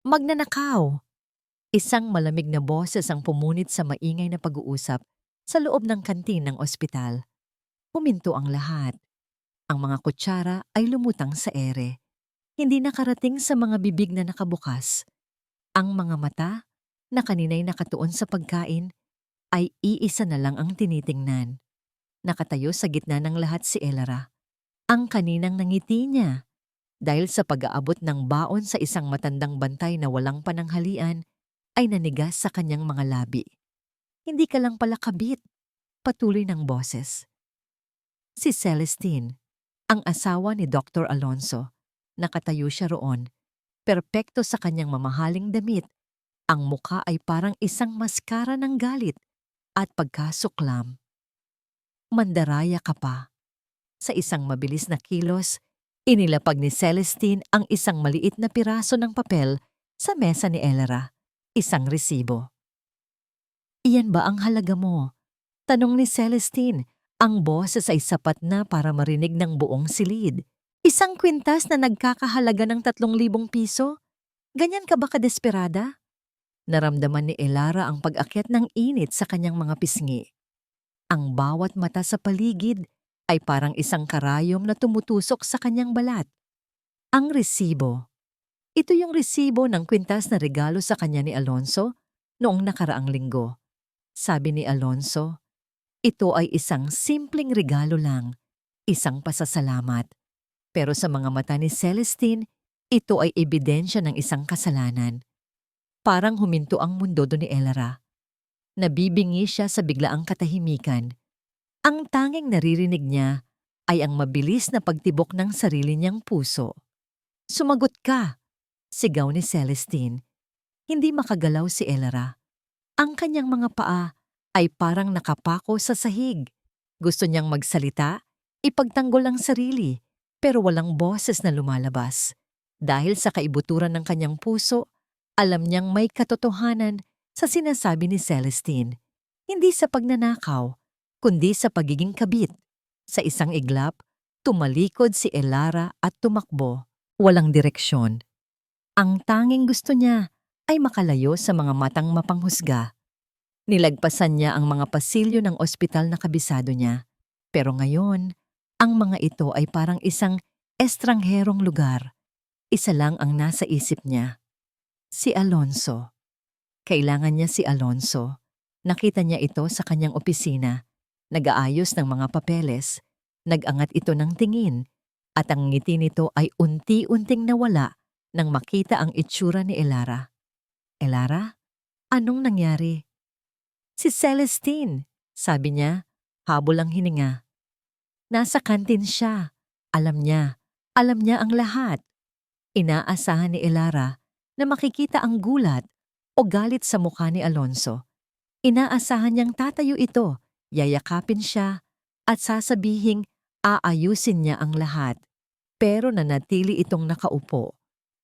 Magnanakaw! Isang malamig na boses ang pumunit sa maingay na pag-uusap sa loob ng kantin ng ospital. Huminto ang lahat. Ang mga kutsara ay lumutang sa ere. Hindi nakarating sa mga bibig na nakabukas. Ang mga mata na kanina'y nakatuon sa pagkain ay iisa na lang ang tinitingnan. Nakatayo sa gitna ng lahat si Elara. Ang kaninang nangiti niya. Dahil sa pag-aabot ng baon sa isang matandang bantay na walang pananghalian, ay nanigas sa kanyang mga labi. Hindi ka lang pala kabit, patuloy ng boses. Si Celestine, ang asawa ni Dr. Alonso, nakatayo siya roon, perpekto sa kanyang mamahaling damit. Ang muka ay parang isang maskara ng galit at pagkasuklam. Mandaraya ka pa. Sa isang mabilis na kilos, inilapag ni Celestine ang isang maliit na piraso ng papel sa mesa ni Elara, isang resibo. Iyan ba ang halaga mo? Tanong ni Celestine, ang boses ay sapat na para marinig ng buong silid. Isang kwintas na nagkakahalaga ng 3,000 piso? Ganyan ka ba kadesperada? Naramdaman ni Elara ang pag-akyat ng init sa kanyang mga pisngi. Ang bawat mata sa paligid ay parang isang karayom na tumutusok sa kanyang balat. Ang resibo. Ito yung resibo ng kwintas na regalo sa kanya ni Alonso noong nakaraang linggo. Sabi ni Alonso, ito ay isang simpleng regalo lang, isang pasasalamat. Pero sa mga mata ni Celestine, ito ay ebidensya ng isang kasalanan. Parang huminto ang mundo do ni Elara. Nabibingi siya sa biglaang katahimikan. Ang tanging naririnig niya ay ang mabilis na pagtibok ng sarili niyang puso. Sumagot ka! Sigaw ni Celestine. Hindi makagalaw si Elara. Ang kanyang mga paa ay parang nakapako sa sahig. Gusto niyang magsalita, ipagtanggol ang sarili, pero walang boses na lumalabas. Dahil sa kaibuturan ng kanyang puso, alam niyang may katotohanan sa sinasabi ni Celestine. Hindi sa pagnanakaw, kundi sa pagiging kabit. Sa isang iglap, tumalikod si Elara at tumakbo, walang direksyon. Ang tanging gusto niya ay makalayo sa mga matang mapanghusga. Nilagpasan niya ang mga pasilyo ng ospital na kabisado niya. Pero ngayon, ang mga ito ay parang isang estrangherong lugar. Isa lang ang nasa isip niya. Si Alonso. Kailangan niya si Alonso. Nakita niya ito sa kanyang opisina. Nag-aayos ng mga papeles. Nag-angat ito ng tingin. At ang ngiti nito ay unti-unting nawala nang makita ang itsura ni Elara. Elara? Anong nangyari? Si Celestine, sabi niya, habol ang hininga. Nasa kantin siya. Alam niya ang lahat. Inaasahan ni Elara na makikita ang gulat o galit sa mukha ni Alonso. Inaasahan niyang tatayo ito, yayakapin siya, at sasabihing aayusin niya ang lahat. Pero nanatili itong nakaupo.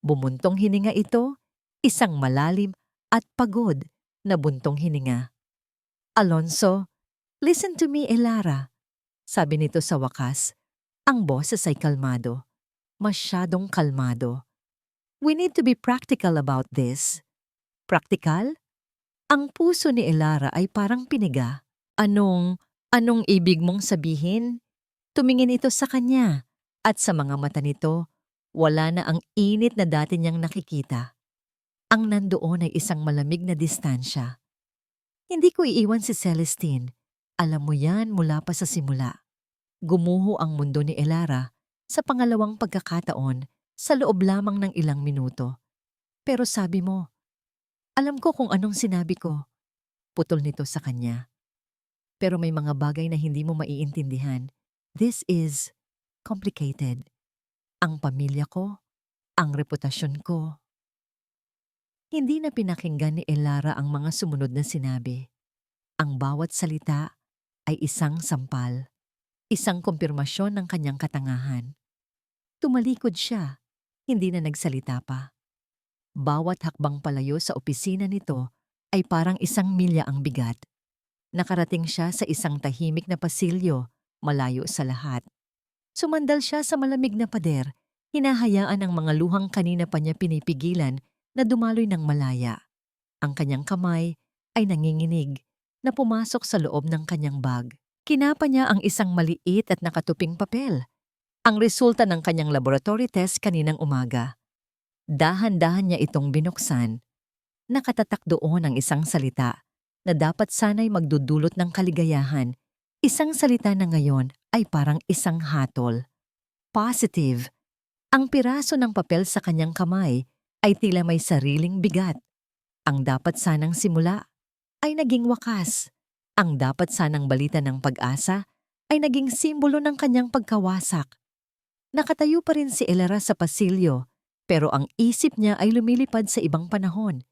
Bumuntong hininga ito, isang malalim at pagod na buntong hininga. Alonso, listen to me, Elara. Sabi nito sa wakas, ang boses ay kalmado. Masyadong kalmado. We need to be practical about this. Practical? Ang puso ni Elara ay parang piniga. Anong ibig mong sabihin? Tumingin ito sa kanya at sa mga mata nito, wala na ang init na dati niyang nakikita. Ang nandoon ay isang malamig na distansya. Hindi ko iiwan si Celestine. Alam mo yan mula pa sa simula. Gumuho ang mundo ni Elara sa pangalawang pagkakataon sa loob lamang ng ilang minuto. Pero sabi mo, alam ko kung anong sinabi ko. Putol nito sa kanya. Pero may mga bagay na hindi mo maiintindihan. This is complicated. Ang pamilya ko, ang reputasyon ko. Hindi na pinakinggan ni Elara ang mga sumunod na sinabi. Ang bawat salita ay isang sampal, isang kumpirmasyon ng kanyang katangahan. Tumalikod siya, hindi na nagsalita pa. Bawat hakbang palayo sa opisina nito ay parang isang milya ang bigat. Nakarating siya sa isang tahimik na pasilyo, malayo sa lahat. Sumandal siya sa malamig na pader, hinahayaan ang mga luhang kanina pa niya pinipigilan na dumaloy ng malaya. Ang kanyang kamay ay nanginginig na pumasok sa loob ng kanyang bag. Kinapa niya ang isang maliit at nakatuping papel. Ang resulta ng kanyang laboratory test kaninang umaga. Dahan-dahan niya itong binuksan. Nakatatak doon ang isang salita na dapat sana'y magdudulot ng kaligayahan. Isang salita na ngayon ay parang isang hatol. Positive. Ang piraso ng papel sa kanyang kamay ay tila may sariling bigat. Ang dapat sanang simula ay naging wakas. Ang dapat sanang balita ng pag-asa ay naging simbolo ng kanyang pagkawasak. Nakatayo pa rin si Elara sa pasilyo, pero ang isip niya ay lumilipad sa ibang panahon.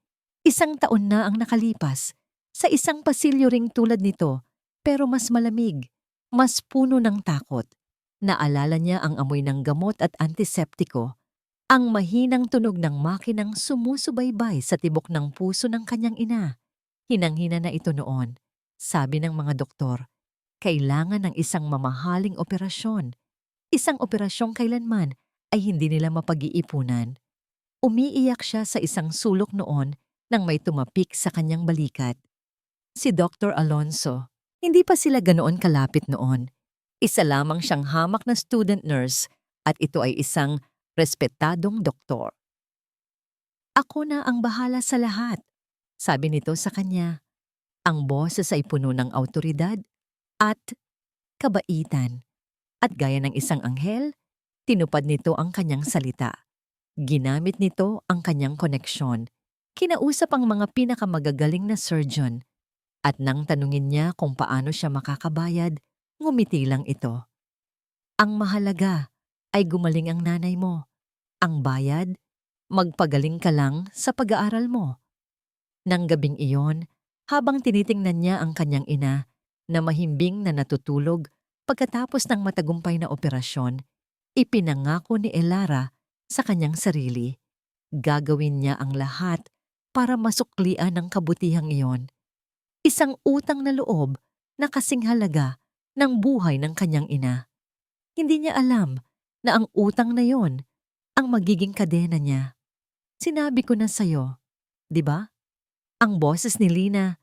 1 taon na ang nakalipas, sa isang pasilyo ring tulad nito, pero mas malamig, mas puno ng takot. Naalala niya ang amoy ng gamot at antiseptiko, ang mahinang tunog ng makinang sumusubaybay sa tibok ng puso ng kanyang ina. Hinang-hina na ito noon. Sabi ng mga doktor, kailangan ng isang mamahaling operasyon. Isang operasyong kailanman ay hindi nila mapag-iipunan. Umiiyak siya sa isang sulok noon nang may tumapik sa kanyang balikat. Si Dr. Alonso. Hindi pa sila ganoon kalapit noon. Isa lamang siyang hamak na student nurse at ito ay isang respetadong doktor. Ako na ang bahala sa lahat, sabi nito sa kanya. Ang boses ay puno ng awtoridad at kabaitan. At gaya ng isang anghel, tinupad nito ang kanyang salita. Ginamit nito ang kanyang koneksyon. Kinausap ang mga pinakamagagaling na surgeon. At nang tanungin niya kung paano siya makakabayad, ngumiti lang ito. Ang mahalaga ay gumaling ang nanay mo. Ang bayad, magpagaling ka lang sa pag-aaral mo. Nang gabing iyon, habang tinitingnan niya ang kanyang ina na mahimbing na natutulog pagkatapos ng matagumpay na operasyon, ipinangako ni Elara sa kanyang sarili. Gagawin niya ang lahat para masuklian ang kabutihang iyon. Isang utang na loob na kasing halaga ng buhay ng kanyang ina. Hindi niya alam na ang utang na yon ang magiging kadena niya. Sinabi ko na sa'yo, di ba? Ang boses ni Lina,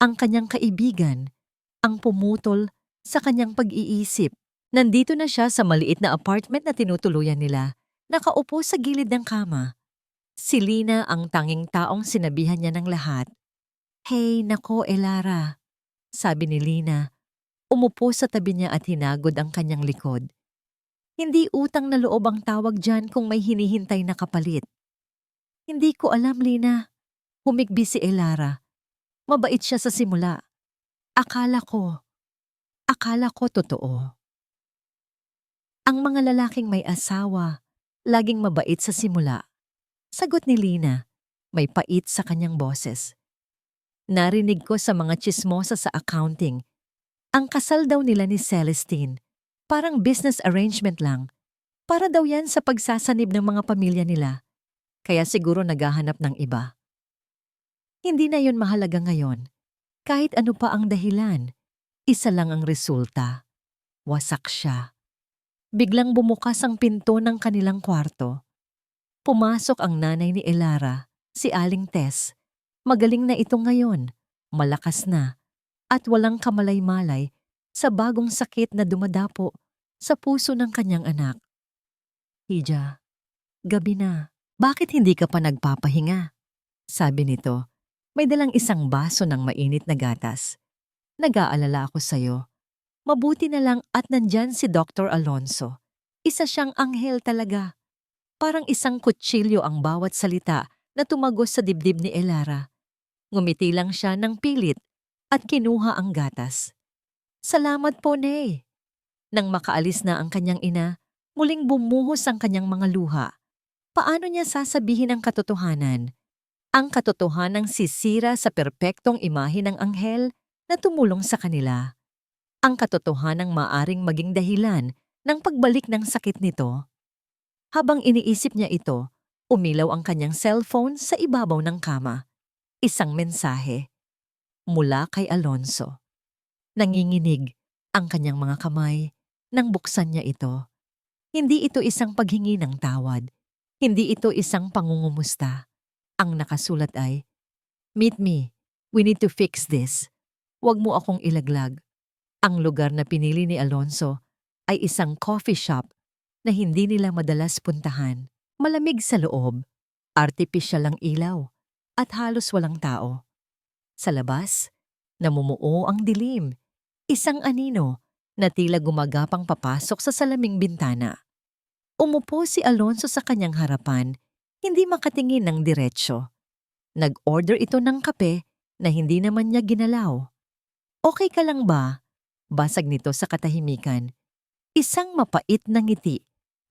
ang kanyang kaibigan, ang pumutol sa kanyang pag-iisip. Nandito na siya sa maliit na apartment na tinutuluyan nila, nakaupo sa gilid ng kama. Si Lina ang tanging taong sinabihan niya ng lahat. Hey, nako Elara, sabi ni Lina. Umupo sa tabi niya at hinagod ang kanyang likod. Hindi utang na loob ang tawag dyan kung may hinihintay na kapalit. Hindi ko alam, Lina. Humigbi si Elara. Mabait siya sa simula. Akala ko totoo. Ang mga lalaking may asawa, laging mabait sa simula. Sagot ni Lina, may pait sa kanyang boses. Narinig ko sa mga tsismosa sa accounting. Ang kasal daw nila ni Celestine, parang business arrangement lang. Para daw yan sa pagsasanib ng mga pamilya nila. Kaya siguro naghahanap ng iba. Hindi na yun mahalaga ngayon. Kahit ano pa ang dahilan, isa lang ang resulta. Wasak siya. Biglang bumukas ang pinto ng kanilang kwarto. Pumasok ang nanay ni Elara, si Aling Tess. Magaling na ito ngayon, malakas na, at walang kamalay-malay sa bagong sakit na dumadapo sa puso ng kanyang anak. Hija, gabi na. Bakit hindi ka pa nagpapahinga? Sabi nito, may dalang isang baso ng mainit na gatas. Nag-aalala ako sa'yo. Mabuti na lang at nandyan si Dr. Alonso. Isa siyang anghel talaga. Parang isang kutsilyo ang bawat salita na tumagos sa dibdib ni Elara. Ngumiti lang siya ng pilit at kinuha ang gatas. Salamat po, Nay. Nang makaalis na ang kanyang ina, muling bumuhos ang kanyang mga luha. Paano niya sasabihin ang katotohanan? Ang katotohanang sisira sa perpektong imahe ng anghel na tumulong sa kanila. Ang katotohanang maaring maging dahilan ng pagbalik ng sakit nito. Habang iniisip niya ito, umilaw ang kanyang cellphone sa ibabaw ng kama. Isang mensahe. Mula kay Alonso. Nanginginig ang kanyang mga kamay nang buksan niya ito. Hindi ito isang paghingi ng tawad. Hindi ito isang pangungumusta. Ang nakasulat ay, "Meet me. We need to fix this. Huwag mo akong ilaglag." Ang lugar na pinili ni Alonso ay isang coffee shop na hindi nila madalas puntahan. Malamig sa loob, artipisyal ang ilaw, at halos walang tao. Sa labas, namumuo ang dilim, isang anino na tila gumagapang papasok sa salaming bintana. Umupo si Alonso sa kanyang harapan, hindi makatingin ng diretsyo. Nag-order ito ng kape na hindi naman niya ginalaw. "Okay ka lang ba?" Basag nito sa katahimikan. Isang mapait na ngiti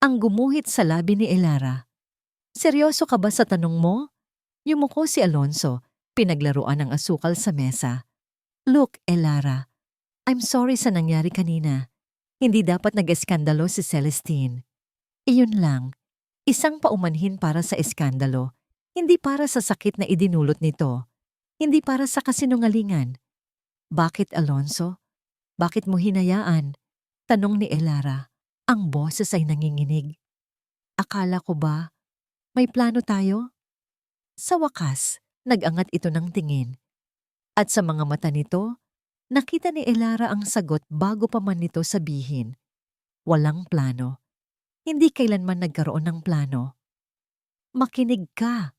ang gumuhit sa labi ni Elara. "Seryoso ka ba sa tanong mo?" Yumuko si Alonso, pinaglaruan ang asukal sa mesa. "Look, Elara, I'm sorry sa nangyari kanina. Hindi dapat nag-eskandalo si Celestine. Iyon lang, isang paumanhin para sa eskandalo, hindi para sa sakit na idinulot nito, hindi para sa kasinungalingan." "Bakit, Alonso? Bakit mo hinayaan?" Tanong ni Elara. Ang boses ay nanginginig. "Akala ko ba may plano tayo?" Sa wakas, nag-angat ito ng tingin. At sa mga mata nito, nakita ni Elara ang sagot bago pa man nito sabihin. Walang plano. Hindi kailanman nagkaroon ng plano. "Makinig ka,"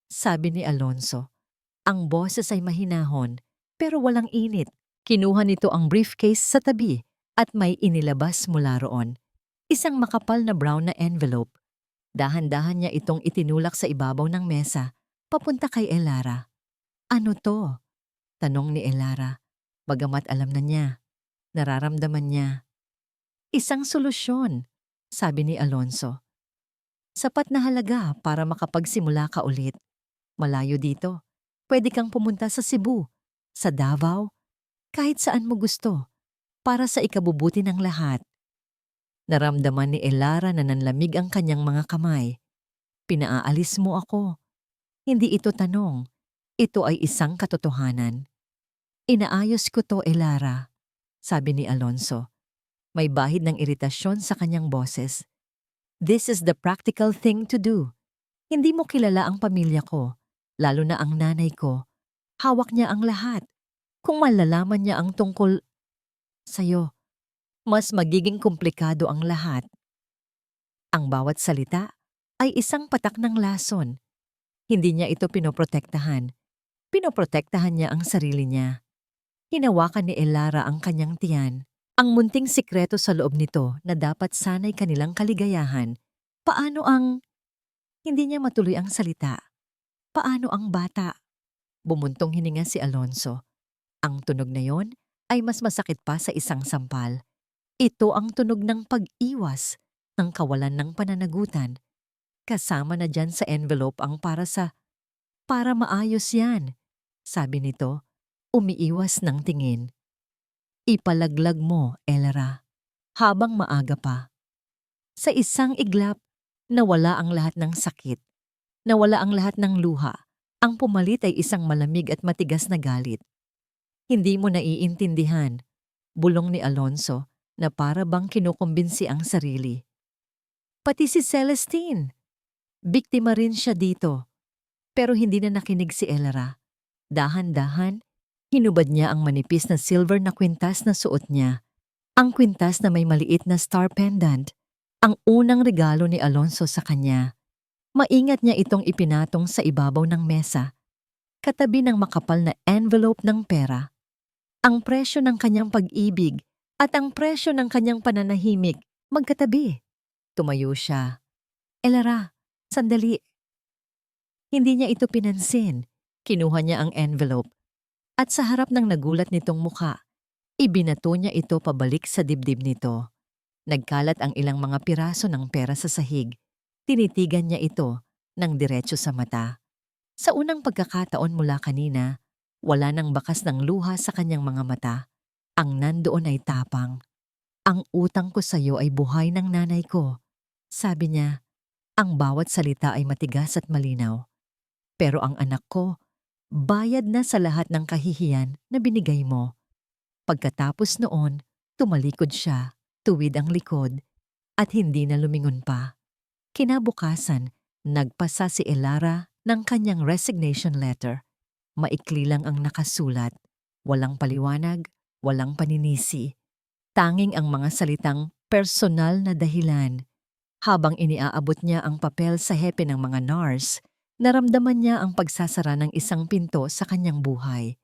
sabi ni Alonso. Ang boses ay mahinahon, pero walang init. Kinuha nito ang briefcase sa tabi at may inilabas mula roon. Isang makapal na brown na envelope. Dahan-dahan niya itong itinulak sa ibabaw ng mesa, papunta kay Elara. "Ano to?" tanong ni Elara. Bagamat alam na niya, nararamdaman niya. "Isang solusyon," sabi ni Alonso. "Sapat na halaga para makapagsimula ka ulit. Malayo dito. Pwede kang pumunta sa Cebu, sa Davao, kahit saan mo gusto, para sa ikabubuti ng lahat." Naramdaman ni Elara na nanlamig ang kanyang mga kamay. "Pinaalis mo ako." Hindi ito tanong. Ito ay isang katotohanan. "Inaayos ko to, Elara," sabi ni Alonso. May bahid ng iritasyon sa kanyang boses. "This is the practical thing to do. Hindi mo kilala ang pamilya ko, lalo na ang nanay ko. Hawak niya ang lahat. Kung malalaman niya ang tungkol sa'yo, mas magiging komplikado ang lahat." Ang bawat salita ay isang patak ng lason. Hindi niya ito pinoprotektahan. Pinoprotektahan niya ang sarili niya. Hinawakan ni Elara ang kanyang tiyan. Ang munting sikreto sa loob nito na dapat sanay kanilang kaligayahan. Paano ang... Hindi niya matuloy ang salita. Paano ang bata? Bumuntong hininga si Alonso. Ang tunog na yon ay mas masakit pa sa isang sampal. Ito ang tunog ng pag-iwas, ng kawalan ng pananagutan. Kasama na dyan sa envelope ang para maayos yan, sabi nito, umiiwas ng tingin. "Ipalaglag mo, Elara, habang maaga pa." Sa isang iglap, nawala ang lahat ng sakit. Nawala ang lahat ng luha. Ang pumalit ay isang malamig at matigas na galit. "Hindi mo naiintindihan," bulong ni Alonso na para bang kinukumbinsi ang sarili. "Pati si Celestine. Biktima rin siya dito." Pero hindi na nakinig si Elara. Dahan-dahan, hinubad niya ang manipis na silver na kwintas na suot niya. Ang kwintas na may maliit na star pendant. Ang unang regalo ni Alonso sa kanya. Maingat niya itong ipinatong sa ibabaw ng mesa, katabi ng makapal na envelope ng pera. Ang presyo ng kanyang pag-ibig at ang presyo ng kanyang pananahimik magkatabi. Tumayo siya. "Elara, sandali." Hindi niya ito pinansin. Kinuha niya ang envelope. At sa harap ng nagulat nitong muka, ibinato niya ito pabalik sa dibdib nito. Nagkalat ang ilang mga piraso ng pera sa sahig. Tinitigan niya ito ng diretso sa mata. Sa unang pagkakataon mula kanina, wala nang bakas ng luha sa kanyang mga mata. Ang nandoon ay tapang. "Ang utang ko sa iyo ay buhay ng nanay ko," sabi niya. Ang bawat salita ay matigas at malinaw. "Pero ang anak ko, bayad na sa lahat ng kahihiyan na binigay mo." Pagkatapos noon, tumalikod siya, tuwid ang likod, at hindi na lumingon pa. Kinabukasan, nagpasa si Elara ng kanyang resignation letter. Maikli lang ang nakasulat. Walang paliwanag, walang paninisi. Tanging ang mga salitang personal na dahilan. Habang iniaabot niya ang papel sa hepe ng mga nurse, naramdaman niya ang pagsasara ng isang pinto sa kanyang buhay.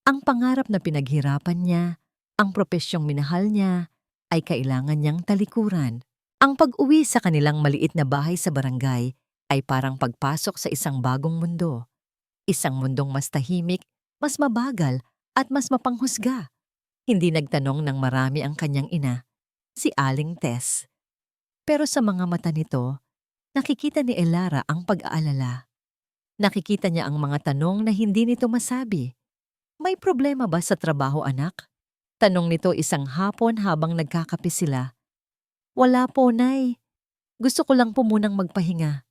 Ang pangarap na pinaghirapan niya, ang propesyong minahal niya, ay kailangan niyang talikuran. Ang pag-uwi sa kanilang maliit na bahay sa barangay ay parang pagpasok sa isang bagong mundo. Isang mundong mas tahimik, mas mabagal, at mas mapanghusga. Hindi nagtanong ng marami ang kanyang ina, si Aling Tess. Pero sa mga mata nito, nakikita ni Elara ang pag-aalala. Nakikita niya ang mga tanong na hindi nito masabi. May problema ba sa trabaho, anak? Tanong nito isang hapon habang nagkakape sila. Wala po, Nay. Gusto ko lang po munang magpahinga.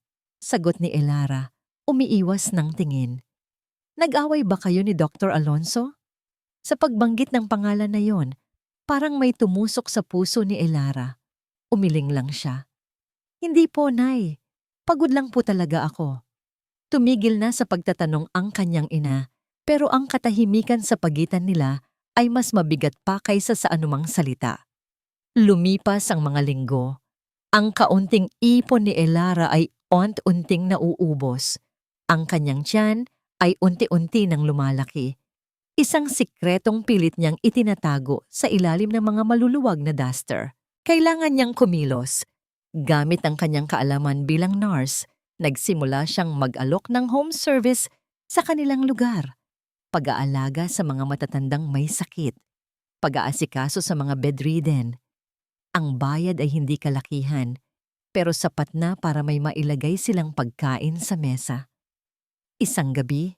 Sagot ni Elara, umiiwas ng tingin. Nag-away ba kayo ni Dr. Alonso? Sa pagbanggit ng pangalan na yon, parang may tumusok sa puso ni Elara. Umiling lang siya. Hindi po, Nay. Pagod lang po talaga ako. Tumigil na sa pagtatanong ang kanyang ina, pero ang katahimikan sa pagitan nila ay mas mabigat pa kaysa sa anumang salita. Lumipas ang mga linggo. Ang kaunting ipon ni Elara ay unti-unting nauubos. Ang kanyang tiyan ay unti-unti nang lumalaki. Isang sikretong pilit niyang itinatago sa ilalim ng mga maluluwag na duster. Kailangan niyang kumilos. Gamit ang kanyang kaalaman bilang nurse, nagsimula siyang mag-alok ng home service sa kanilang lugar. Pag-aalaga sa mga matatandang may sakit. Pag-aasikaso sa mga bedridden. Ang bayad ay hindi kalakihan, pero sapat na para may mailagay silang pagkain sa mesa. Isang gabi,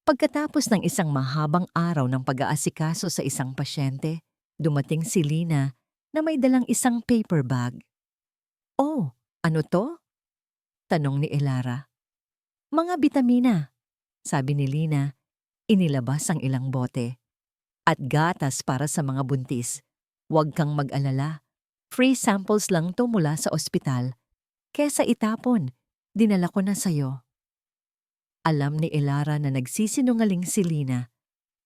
pagkatapos ng isang mahabang araw ng pag-aasikaso sa isang pasyente, dumating si Lina na may dalang isang paper bag. Oh, ano to? Tanong ni Elara. Mga bitamina, sabi ni Lina. Inilabas ang ilang bote. At gatas para sa mga buntis. Huwag kang mag-alala. Free samples lang to mula sa ospital. Kesa itapon, dinala ko na sa'yo. Alam ni Elara na nagsisinungaling si Lina,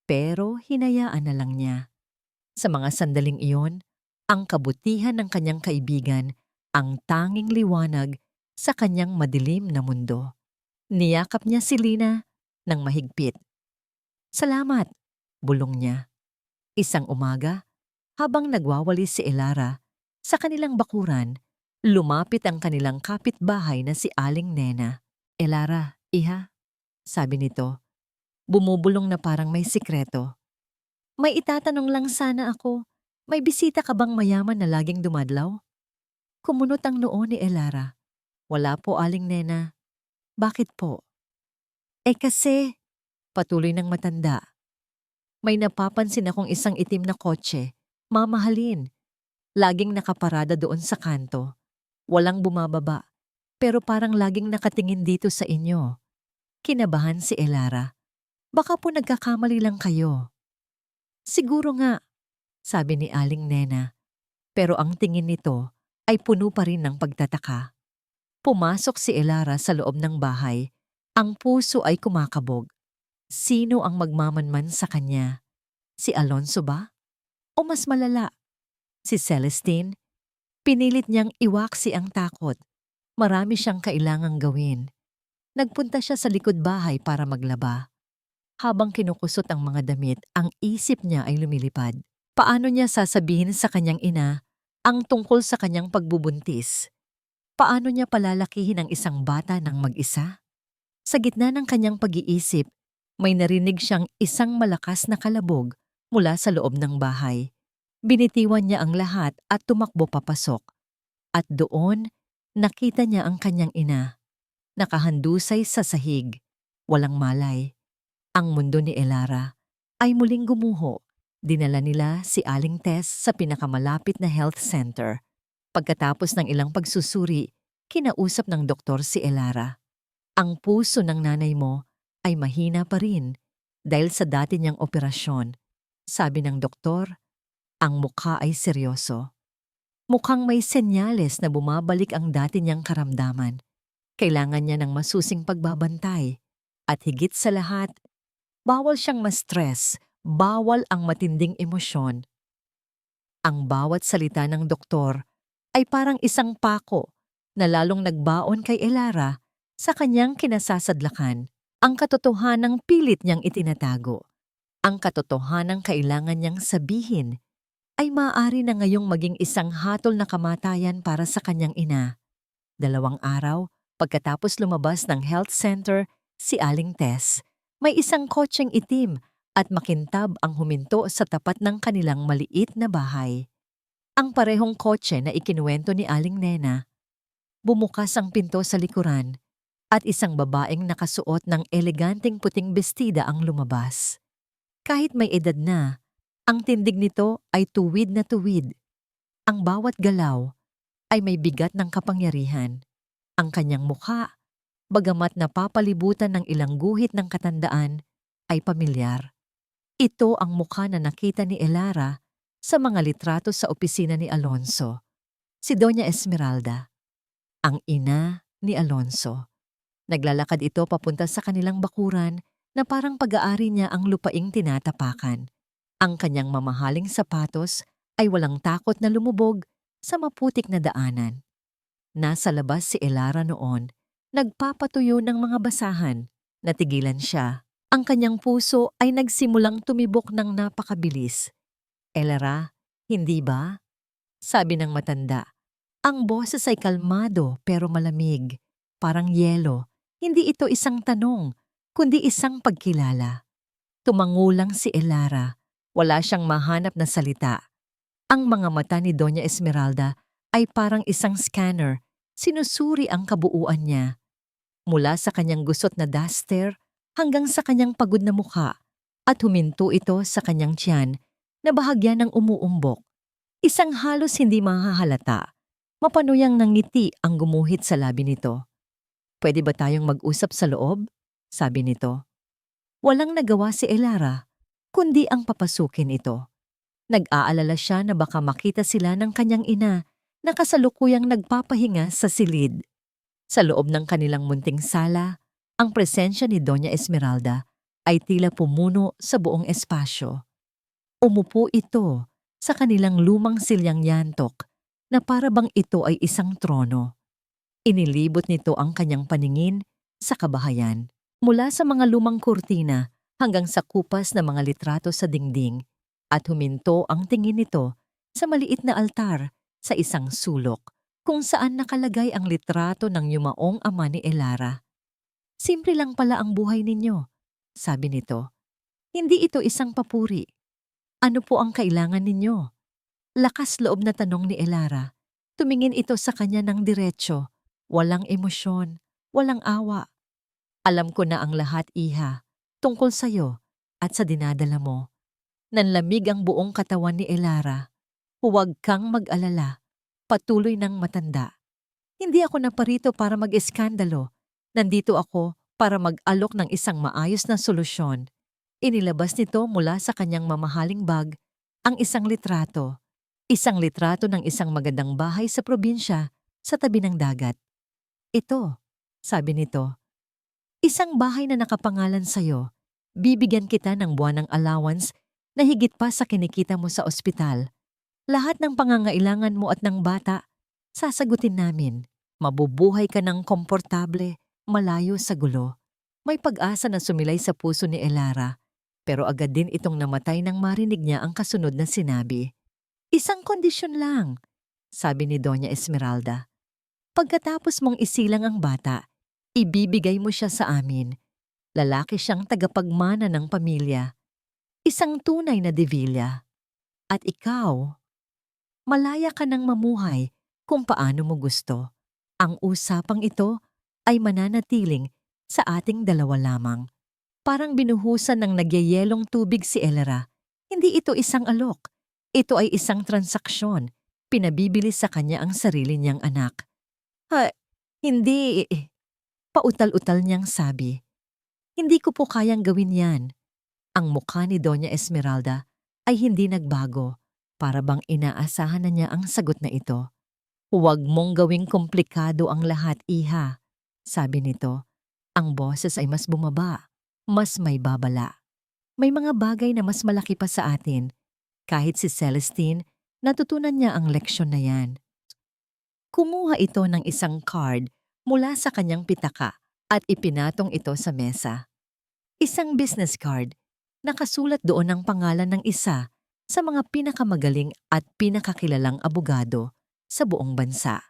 pero hinayaan na lang niya. Sa mga sandaling iyon, ang kabutihan ng kanyang kaibigan ang tanging liwanag sa kanyang madilim na mundo. Niyakap niya si Lina ng mahigpit. Salamat, bulong niya. Isang umaga, habang nagwawalis si Elara, sa kanilang bakuran, lumapit ang kanilang kapitbahay na si Aling Nena. Elara, iha, sabi nito, bumubulong na parang may sikreto. May itatanong lang sana ako. May bisita ka bang mayaman na laging dumadlaw? Kumunot ang noo ni Elara. Wala po, Aling Nena. Bakit po? Kasi, patuloy ng matanda. May napapansin akong isang itim na kotse, mamahalin. Laging nakaparada doon sa kanto. Walang bumababa, pero parang laging nakatingin dito sa inyo. Kinabahan si Elara. Baka po nagkakamali lang kayo. Siguro nga, sabi ni Aling Nena, pero ang tingin nito ay puno pa rin ng pagtataka. Pumasok si Elara sa loob ng bahay. Ang puso ay kumakabog. Sino ang magmamanman sa kanya? Si Alonso ba? O mas malala? Si Celestine? Pinilit niyang iwaksi ang takot. Marami siyang kailangang gawin. Nagpunta siya sa likod bahay para maglaba. Habang kinukusot ang mga damit, ang isip niya ay lumilipad. Paano niya sasabihin sa kanyang ina ang tungkol sa kanyang pagbubuntis? Paano niya palalakihin ang isang bata ng mag-isa? Sa gitna ng kanyang pag-iisip, may narinig siyang isang malakas na kalabog mula sa loob ng bahay. Binitiwan niya ang lahat at tumakbo papasok. At doon, nakita niya ang kanyang ina. Nakahandusay sa sahig, walang malay. Ang mundo ni Elara ay muling gumuho. Dinala nila si Aling Tess sa pinakamalapit na health center. Pagkatapos ng ilang pagsusuri, kinausap ng doktor si Elara. Ang puso ng nanay mo ay mahina pa rin dahil sa dati niyang operasyon. Sabi ng doktor, ang mukha ay seryoso. Mukhang may senyales na bumabalik ang dati niyang karamdaman. Kailangan niya ng masusing pagbabantay. At higit sa lahat, bawal siyang ma-stress, bawal ang matinding emosyon. Ang bawat salita ng doktor ay parang isang pako na lalong nagbaon kay Elara sa kanyang kinasasadlakan. Ang katotohanang pilit niyang itinatago, ang katotohanang kailangan niyang sabihin, ay maaari na ngayong maging isang hatol na kamatayan para sa kanyang ina. 2 araw pagkatapos lumabas ng health center si Aling Tess, may isang kotseng itim at makintab ang huminto sa tapat ng kanilang maliit na bahay. Ang parehong kotse na ikinuwento ni Aling Nena. Bumukas ang pinto sa likuran at isang babaeng nakasuot ng eleganteng puting bestida ang lumabas. Kahit may edad na, ang tindig nito ay tuwid na tuwid. Ang bawat galaw ay may bigat ng kapangyarihan. Ang kanyang mukha, bagamat napapalibutan ng ilang guhit ng katandaan, ay pamilyar. Ito ang mukha na nakita ni Elara sa mga litrato sa opisina ni Alonso. Si Doña Esmeralda, ang ina ni Alonso. Naglalakad ito papunta sa kanilang bakuran na parang pag-aari niya ang lupaing tinatapakan. Ang kanyang mamahaling sapatos ay walang takot na lumubog sa maputik na daanan. Nasa labas si Elara noon, nagpapatuyo ng mga basahan. Natigilan siya. Ang kanyang puso ay nagsimulang tumibok ng napakabilis. Elara, hindi ba? Sabi ng matanda. Ang boses ay kalmado pero malamig, parang yelo. Hindi ito isang tanong, kundi isang pagkilala. Tumangulang si Elara. Wala siyang mahanap na salita. Ang mga mata ni Doña Esmeralda ay parang isang scanner. Sinusuri ang kabuuan niya. Mula sa kanyang gusot na duster hanggang sa kanyang pagod na mukha at huminto ito sa kanyang tiyan na bahagya ng umuumbok. Isang halos hindi mahahalata. Mapanuyang nangiti ang gumuhit sa labi nito. Pwede ba tayong mag-usap sa loob? Sabi nito. Walang nagawa si Elara, kundi ang papasukin ito. Nag-aalala siya na baka makita sila ng kanyang ina na kasalukuyang nagpapahinga sa silid. Sa loob ng kanilang munting sala, ang presensya ni Doña Esmeralda ay tila pumuno sa buong espasyo. Umupo ito sa kanilang lumang silyang yantok na para bang ito ay isang trono. Inilibot nito ang kanyang paningin sa kabahayan, mula sa mga lumang kurtina hanggang sa kupas na mga litrato sa dingding, at huminto ang tingin nito sa maliit na altar sa isang sulok kung saan nakalagay ang litrato ng yumaong ama ni Elara. Simple lang pala ang buhay ninyo, sabi nito. Hindi ito isang papuri. Ano po ang kailangan ninyo? Lakas loob na tanong ni Elara. Tumingin ito sa kanya ng diretsyo. Walang emosyon, walang awa. Alam ko na ang lahat, iha, tungkol sa'yo at sa dinadala mo. Nanlamig ang buong katawan ni Elara. Huwag kang mag-alala, patuloy ng matanda. Hindi ako naparito para mag-eskandalo. Nandito ako para mag-alok ng isang maayos na solusyon. Inilabas nito mula sa kanyang mamahaling bag ang isang litrato. Isang litrato ng isang magandang bahay sa probinsya sa tabi ng dagat. Ito, sabi nito, isang bahay na nakapangalan sa'yo. Bibigyan kita ng buwanang allowance na higit pa sa kinikita mo sa ospital. Lahat ng pangangailangan mo at ng bata, sasagutin namin. Mabubuhay ka ng komportable, malayo sa gulo. May pag-asa na sumilay sa puso ni Elara, pero agad din itong namatay nang marinig niya ang kasunod na sinabi. Isang kondisyon lang, sabi ni Doña Esmeralda. Pagkatapos mong isilang ang bata, ibibigay mo siya sa amin. Lalaki siyang tagapagmana ng pamilya. Isang tunay na Devilla. At ikaw, malaya ka ng mamuhay kung paano mo gusto. Ang usapang ito ay mananatiling sa ating dalawa lamang. Parang binuhusan ng nagyayelong tubig si Elara. Hindi ito isang alok. Ito ay isang transaksyon. Pinabibili sa kanya ang sarili niyang anak. Hindi. Pautal-utal niyang sabi. Hindi ko po kayang gawin yan. Ang mukha ni Doña Esmeralda ay hindi nagbago. Para bang inaasahan na niya ang sagot na ito. Huwag mong gawing komplikado ang lahat, iha, sabi nito. Ang boses ay mas bumaba, mas may babala. May mga bagay na mas malaki pa sa atin. Kahit si Celestine, natutunan niya ang leksyon na yan. Kumuha ito ng isang card mula sa kanyang pitaka at ipinatong ito sa mesa. Isang business card. Nakasulat doon ang pangalan ng isa sa mga pinakamagaling at pinakakilalang abogado sa buong bansa.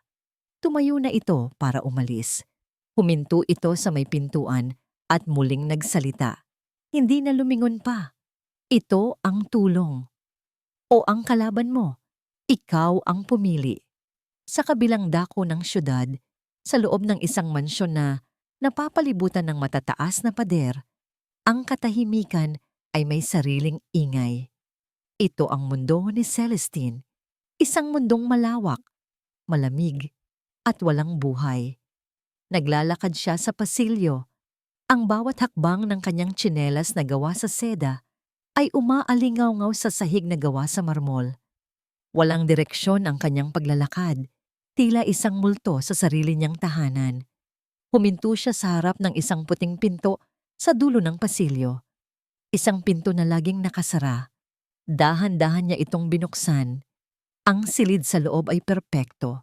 Tumayo na ito para umalis. Huminto ito sa may pintuan at muling nagsalita. Hindi na lumingon pa. Ito ang tulong. O ang kalaban mo. Ikaw ang pumili. Sa kabilang dako ng syudad, sa loob ng isang mansyon na napapalibutan ng matataas na pader, ang katahimikan ay may sariling ingay. Ito ang mundo ni Celestine. Isang mundong malawak, malamig, at walang buhay. Naglalakad siya sa pasilyo. Ang bawat hakbang ng kanyang tsinelas na gawa sa seda ay umaalingaw-ngaw sa sahig na gawa sa marmol. Walang direksyon ang kanyang paglalakad, tila isang multo sa sarili niyang tahanan. Huminto siya sa harap ng isang puting pinto sa dulo ng pasilyo. Isang pinto na laging nakasara. Dahan-dahan niya itong binuksan. Ang silid sa loob ay perpekto.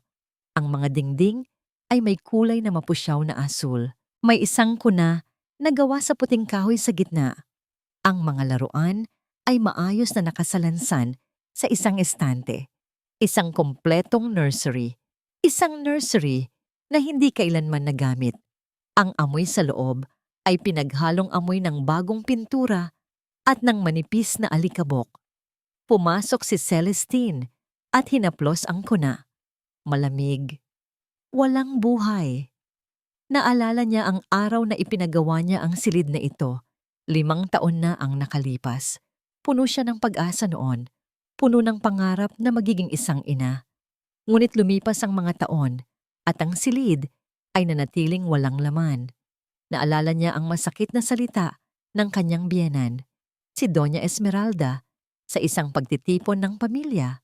Ang mga dingding ay may kulay na mapusyaw na asul. May isang kuna na gawa sa puting kahoy sa gitna. Ang mga laruan ay maayos na nakasalansan sa isang estante. Isang kompletong nursery. Isang nursery na hindi kailanman nagamit. Ang amoy sa loob ay pinaghalong amoy ng bagong pintura at ng manipis na alikabok. Pumasok si Celestine at hinaplos ang kuna. Malamig. Walang buhay. Naalala niya ang araw na ipinagawa niya ang silid na ito. 5 taon na ang nakalipas. Puno siya ng pag-asa noon. Puno ng pangarap na magiging isang ina. Ngunit lumipas ang mga taon at ang silid ay nanatiling walang laman. Naalala niya ang masakit na salita ng kanyang biyenan, si Doña Esmeralda, sa isang pagtitipon ng pamilya.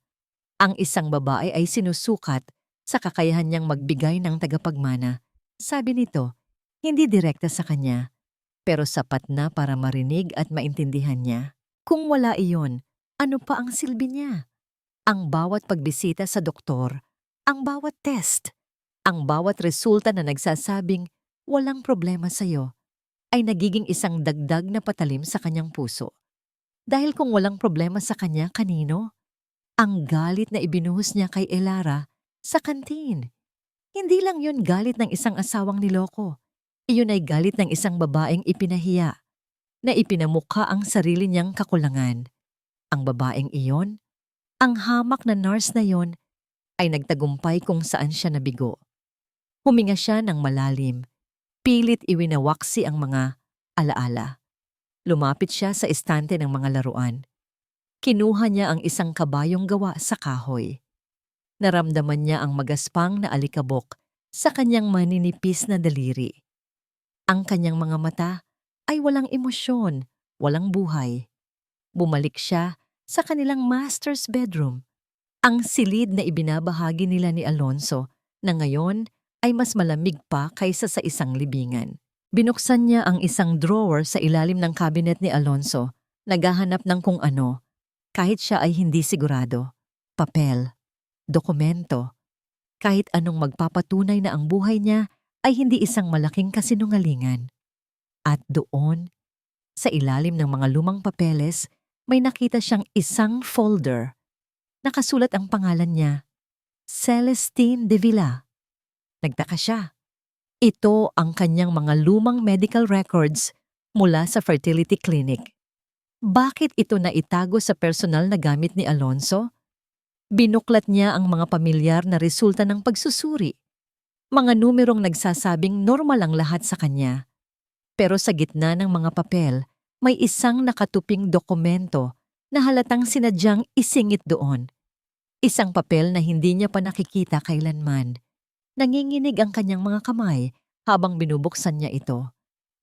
Ang isang babae ay sinusukat sa kakayahan niyang magbigay ng tagapagmana. Sabi nito, hindi direkta sa kanya, pero sapat na para marinig at maintindihan niya. Kung wala iyon, ano pa ang silbi niya? Ang bawat pagbisita sa doktor, ang bawat test, ang bawat resulta na nagsasabing walang problema sa'yo, ay nagiging isang dagdag na patalim sa kanyang puso. Dahil kung walang problema sa kanya, kanino? Ang galit na ibinuhos niya kay Elara sa kantin. Hindi lang yun galit ng isang asawang niloko. Iyon ay galit ng isang babaeng ipinahiya, na ipinamukha ang sarili niyang kakulangan. Ang babaeng iyon, ang hamak na nurse na yon, ay nagtagumpay kung saan siya nabigo. Huminga siya ng malalim. Pilit iwinawaksi ang mga alaala. Lumapit siya sa estante ng mga laruan. Kinuha niya ang isang kabayong gawa sa kahoy. Naramdaman niya ang magaspang na alikabok sa kanyang maninipis na daliri. Ang kanyang mga mata ay walang emosyon, walang buhay. Bumalik siya sa kanilang master's bedroom. Ang silid na ibinabahagi nila ni Alonso na ngayon ay mas malamig pa kaysa sa isang libingan. Binuksan niya ang isang drawer sa ilalim ng cabinet ni Alonso, naghahanap ng kung ano, kahit siya ay hindi sigurado. Papel, dokumento, kahit anong magpapatunay na ang buhay niya ay hindi isang malaking kasinungalingan. At doon, sa ilalim ng mga lumang papeles, may nakita siyang isang folder. Nakasulat ang pangalan niya, Celestine de Villa. Nagtaka siya. Ito ang kanyang mga lumang medical records mula sa fertility clinic. Bakit ito naitago sa personal na gamit ni Alonso? Binuklat niya ang mga pamilyar na resulta ng pagsusuri. Mga numerong nagsasabing normal ang lahat sa kanya. Pero sa gitna ng mga papel, may isang nakatuping dokumento na halatang sinadyang isingit doon. Isang papel na hindi niya pa nakikita kailanman. Nanginginig ang kanyang mga kamay habang binubuksan niya ito.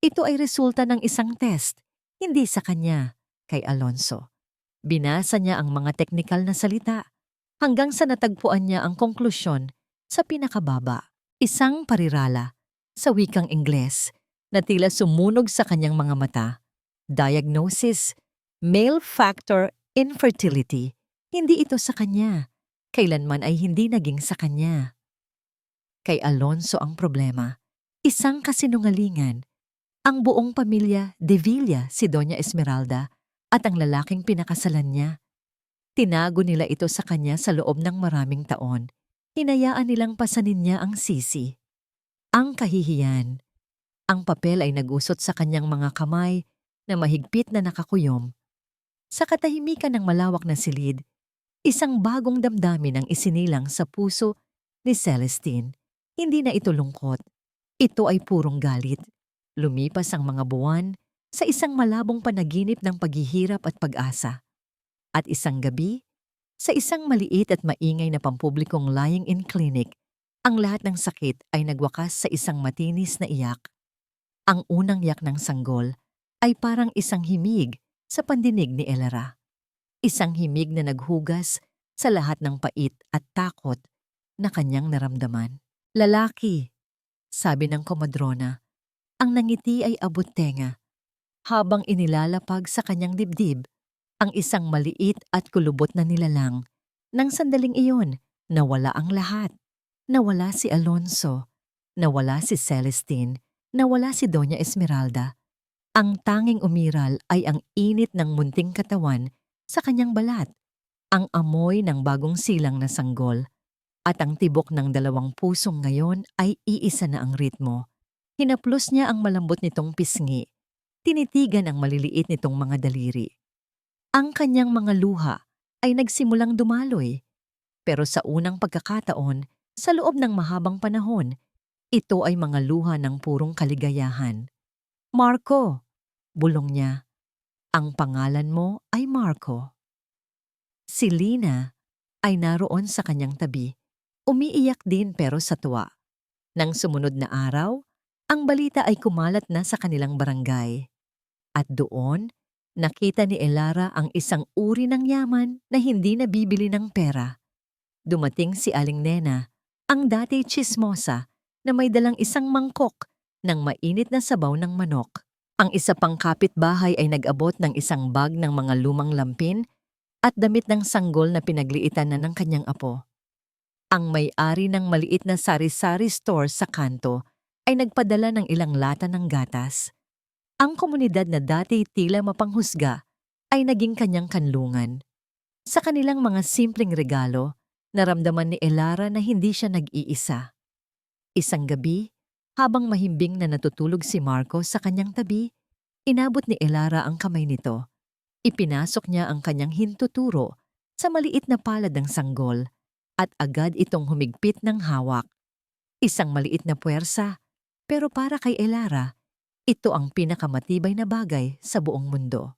Ito ay resulta ng isang test, hindi sa kanya, kay Alonso. Binasa niya ang mga teknikal na salita hanggang sa natagpuan niya ang konklusyon sa pinakababa. Isang parirala sa wikang Ingles na tila sumunog sa kanyang mga mata. Diagnosis, male factor infertility. Hindi ito sa kanya. Kailanman ay hindi naging sa kanya. Kay Alonso ang problema. Isang kasinungalingan. Ang buong pamilya, De Villa, si Doña Esmeralda, at ang lalaking pinakasalan niya. Tinago nila ito sa kanya sa loob ng maraming taon. Hinayaan nilang pasanin niya ang sisi. Ang kahihiyan. Ang papel ay nagusot sa kanyang mga kamay na mahigpit na nakakuyom. Sa katahimikan ng malawak na silid, isang bagong damdamin ang isinilang sa puso ni Celestine. Hindi na ito lungkot. Ito ay purong galit. Lumipas ang mga buwan sa isang malabong panaginip ng paghihirap at pag-asa. At isang gabi, sa isang maliit at maingay na pampublikong lying-in clinic, ang lahat ng sakit ay nagwakas sa isang matinis na iyak. Ang unang yak ng sanggol ay parang isang himig sa pandinig ni Elara. Isang himig na naghugas sa lahat ng pait at takot na kanyang naramdaman. Lalaki, sabi ng komadrona. Ang nangiti ay abot-tenga. Habang inilalapag sa kanyang dibdib, ang isang maliit at kulubot na nilalang. Nang sandaling iyon, nawala ang lahat. Nawala si Alonso, nawala si Celestine, nawala si Doña Esmeralda. Ang tanging umiral ay ang init ng munting katawan sa kanyang balat, ang amoy ng bagong silang na sanggol, at ang tibok ng dalawang pusong ngayon ay iisa na ang ritmo. Hinaplos niya ang malambot nitong pisngi, tinitigan ang maliliit nitong mga daliri. Ang kanyang mga luha ay nagsimulang dumaloy, pero sa unang pagkakataon, sa loob ng mahabang panahon, ito ay mga luha ng purong kaligayahan. Marco, bulong niya, ang pangalan mo ay Marco. Si Lina ay naroon sa kanyang tabi, umiiyak din pero sa tuwa. Nang sumunod na araw, ang balita ay kumalat na sa kanilang barangay. At doon, nakita ni Elara ang isang uri ng yaman na hindi nabibili ng pera. Dumating si Aling Nena, ang dati tsismosa, na may dalang isang mangkok ng mainit na sabaw ng manok. Ang isa pang kapitbahay ay nag-abot ng isang bag ng mga lumang lampin at damit ng sanggol na pinagliitan na ng kanyang apo. Ang may-ari ng maliit na sari-sari store sa kanto ay nagpadala ng ilang lata ng gatas. Ang komunidad na dati tila mapanghusga ay naging kanyang kanlungan. Sa kanilang mga simpleng regalo, naramdaman ni Elara na hindi siya nag-iisa. Isang gabi, habang mahimbing na natutulog si Marco sa kanyang tabi, inabot ni Elara ang kamay nito. Ipinasok niya ang kanyang hintuturo sa maliit na palad ng sanggol at agad itong humigpit ng hawak. Isang maliit na puwersa, pero para kay Elara, ito ang pinakamatibay na bagay sa buong mundo.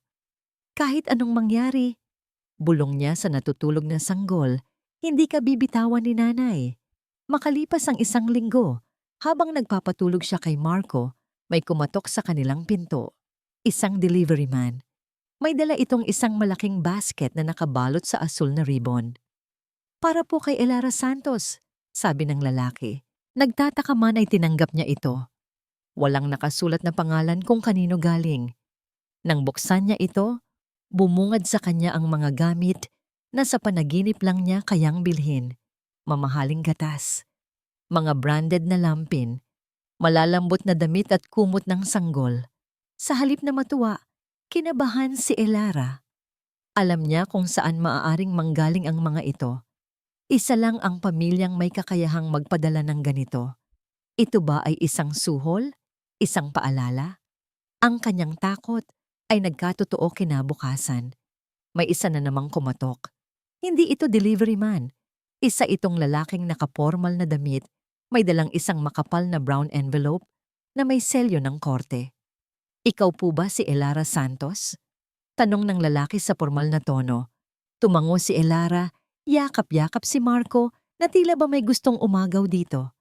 Kahit anong mangyari, bulong niya sa natutulog na sanggol, hindi ka bibitawan ni nanay. Makalipas ang isang linggo, habang nagpapatulog siya kay Marco, may kumatok sa kanilang pinto. Isang delivery man. May dala itong isang malaking basket na nakabalot sa asul na ribbon. Para po kay Elara Santos, sabi ng lalaki. Nagtataka man ay tinanggap niya ito. Walang nakasulat na pangalan kung kanino galing. Nang buksan niya ito, bumungad sa kanya ang mga gamit na sa panaginip lang niya kayang bilhin. Mamahaling gatas, mga branded na lampin, malalambot na damit at kumot ng sanggol. Sa halip na matuwa, kinabahan si Elara. Alam niya kung saan maaaring manggaling ang mga ito. Isa lang ang pamilyang may kakayahang magpadala ng ganito. Ito ba ay isang suhol? Isang paalala? Ang kanyang takot ay nagkatotoo kinabukasan. May isa na namang kumatok. Hindi ito delivery man. Isa itong lalaking nakapormal na damit, may dalang isang makapal na brown envelope na may selyo ng korte. Ikaw po ba si Elara Santos? Tanong ng lalaki sa pormal na tono. Tumango si Elara, yakap-yakap si Marco na tila ba may gustong umagaw dito.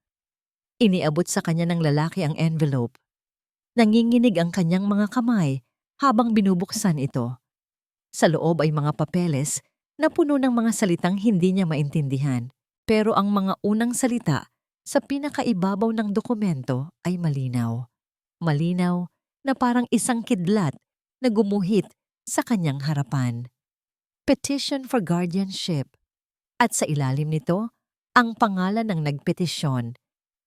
Iniabot sa kanya ng lalaki ang envelope. Nanginginig ang kanyang mga kamay habang binubuksan ito. Sa loob ay mga papeles na puno ng mga salitang hindi niya maintindihan. Pero ang mga unang salita sa pinakaibabaw ng dokumento ay malinaw. malinaw na parang isang kidlat na gumuhit sa kanyang harapan. Petition for guardianship. At sa ilalim nito, ang pangalan ng nagpetisyon,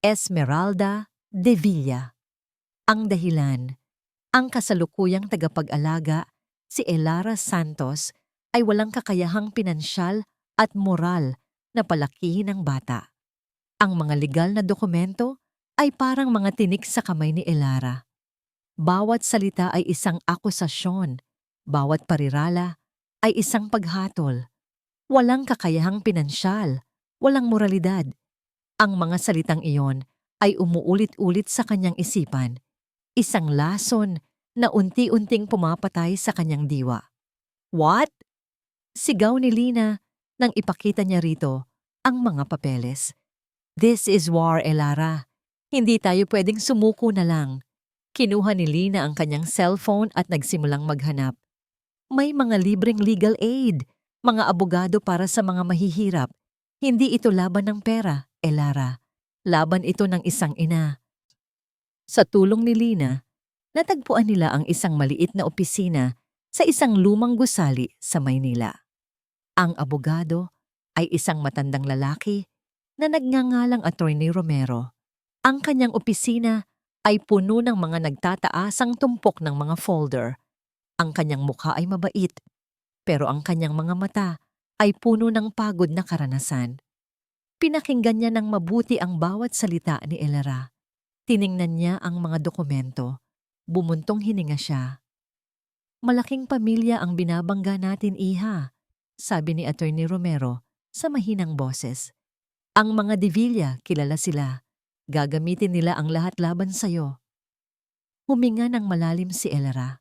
Esmeralda de Villa. Ang dahilan, ang kasalukuyang tagapag-alaga, si Elara Santos, ay walang kakayahang pinansyal at moral na palakihin ang bata. Ang mga legal na dokumento ay parang mga tinik sa kamay ni Elara. Bawat salita ay isang akusasyon, bawat parirala ay isang paghatol. Walang kakayahang pinansyal, walang moralidad. Ang mga salitang iyon ay umuulit-ulit sa kanyang isipan, isang lason na unti-unting pumapatay sa kanyang diwa. What? Sigaw ni Lina nang ipakita niya rito ang mga papeles. This is war, Elara. Hindi tayo pwedeng sumuko na lang. Kinuha ni Lina ang kanyang cellphone at nagsimulang maghanap. May mga libreng legal aid, mga abogado para sa mga mahihirap. Hindi ito laban ng pera, Elara. Laban ito ng isang ina. Sa tulong ni Lina, natagpuan nila ang isang maliit na opisina sa isang lumang gusali sa Maynila. Ang abogado ay isang matandang lalaki na nagngangalang Attorney Romero. Ang kanyang opisina ay puno ng mga nagtataasang tumpok ng mga folder. Ang kanyang mukha ay mabait, pero ang kanyang mga mata ay puno ng pagod na karanasan. Pinakinggan niya ng mabuti ang bawat salita ni Elara. Tiningnan niya ang mga dokumento. Bumuntong hininga siya. Malaking pamilya ang binabangga natin, iha, sabi ni Attorney Romero sa mahinang boses. Ang mga De Villa, kilala sila. Gagamitin nila ang lahat laban sa'yo. Huminga ng malalim si Elara.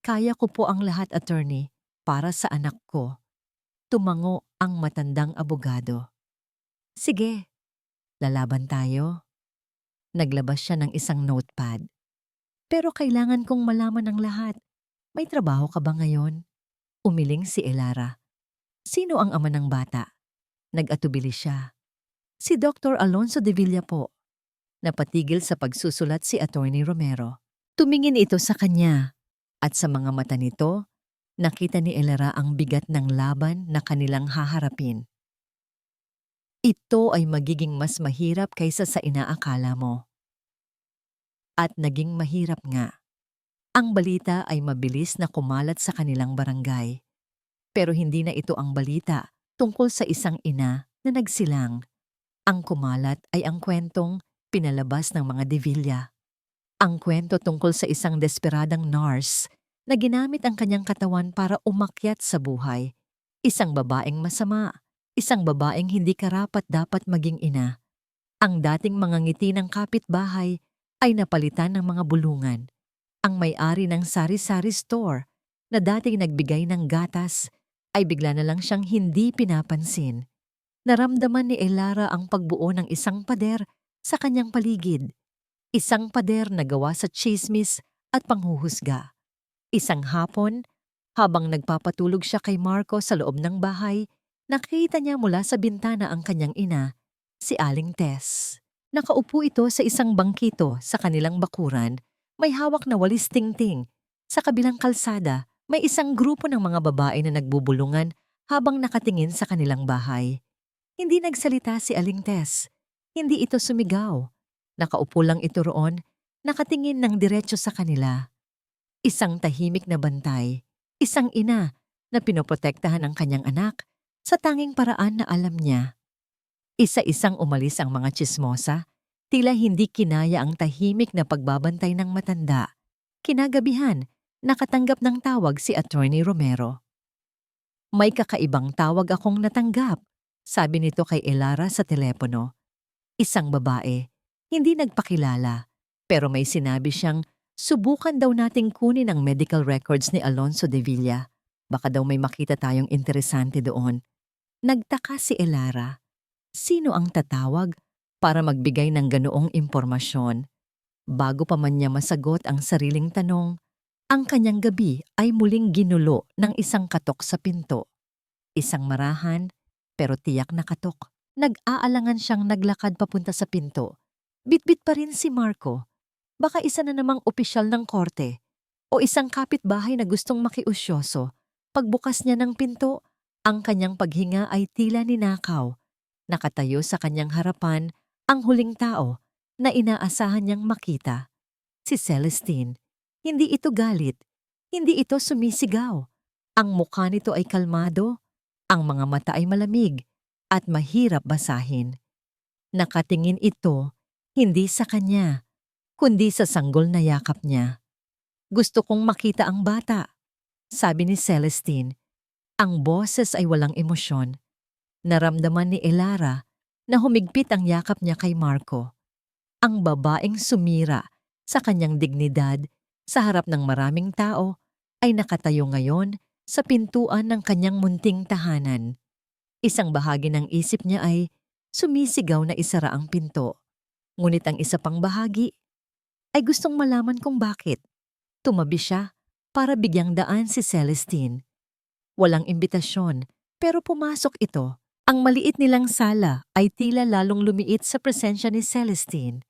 Kaya ko po ang lahat, attorney, para sa anak ko. Tumango ang matandang abogado. Sige, lalaban tayo. Naglabas siya ng isang notepad. Pero kailangan kong malaman ang lahat. May trabaho ka ba ngayon? Umiling si Elara. Sino ang ama ng bata? Nag-atubili siya. Si Dr. Alonso de Villa po. Napatigil sa pagsusulat si Attorney Romero. Tumingin ito sa kanya at sa mga mata nito, nakita ni Elara ang bigat ng laban na kanilang haharapin. Ito ay magiging mas mahirap kaysa sa inaakala mo. At naging mahirap nga. Ang balita ay mabilis na kumalat sa kanilang barangay. Pero hindi na ito ang balita tungkol sa isang ina na nagsilang. Ang kumalat ay ang kwentong pinalabas ng mga De Villa. Ang kwento tungkol sa isang desperadang nurse na ginamit ang kanyang katawan para umakyat sa buhay. Isang babaeng masama, isang babaeng hindi karapat-dapat maging ina. Ang dating mga ngiti ng kapitbahay ay napalitan ng mga bulungan. Ang may-ari ng sari-sari store na dating nagbigay ng gatas ay bigla na lang siyang hindi pinapansin. Naramdaman ni Elara ang pagbuo ng isang pader sa kanyang paligid. Isang pader na gawa sa tsismis at panghuhusga. Isang hapon, habang nagpapatulog siya kay Marco sa loob ng bahay, nakita niya mula sa bintana ang kanyang ina, si Aling Tess. Nakaupo ito sa isang bangkito sa kanilang bakuran, may hawak na walis tingting. Sa kabilang kalsada, may isang grupo ng mga babae na nagbubulungan habang nakatingin sa kanilang bahay. Hindi nagsalita si Aling Tess. Hindi ito sumigaw. Nakaupo lang ito roon, nakatingin ng diretso sa kanila. Isang tahimik na bantay, isang ina na pinoprotektahan ang kanyang anak sa tanging paraan na alam niya. Isa-isang umalis ang mga tsismosa, tila hindi kinaya ang tahimik na pagbabantay ng matanda. Kinagabihan, nakatanggap ng tawag si Attorney Romero. May kakaibang tawag akong natanggap, sabi nito kay Elara sa telepono. Isang babae, hindi nagpakilala, pero may sinabi siyang subukan daw nating kunin ang medical records ni Alonso de Villa. Baka daw may makita tayong interesante doon. Nagtaka si Elara. Sino ang tatawag para magbigay ng ganoong impormasyon? Bago pa man niya masagot ang sariling tanong, ang kanyang gabi ay muling ginulo ng isang katok sa pinto. Isang marahan, pero tiyak na katok. Nag-aalangan siyang naglakad papunta sa pinto. Bitbit pa rin si Marco. Baka isa na namang opisyal ng korte o isang kapitbahay na gustong makiusyoso. Pagbukas niya ng pinto, ang kanyang paghinga ay tila ninakaw. Nakatayo sa kanyang harapan ang huling tao na inaasahan niyang makita. Si Celestine. Hindi ito galit. Hindi ito sumisigaw. Ang mukha nito ay kalmado. Ang mga mata ay malamig at mahirap basahin. Nakatingin ito hindi sa kanya, kundi sa sanggol na yakap niya. Gusto kong makita ang bata, sabi ni Celestine. Ang boses ay walang emosyon. Naramdaman ni Elara na humigpit ang yakap niya kay Marco. Ang babaeng sumira sa kanyang dignidad sa harap ng maraming tao ay nakatayo ngayon sa pintuan ng kanyang munting tahanan. Isang bahagi ng isip niya ay sumisigaw na isara ang pinto. Ngunit ang isa pang bahagi ay gustong malaman kung bakit. Tumabi siya para bigyang daan si Celestine. Walang imbitasyon pero pumasok ito. Ang maliit nilang sala ay tila lalong lumiit sa presensya ni Celestine.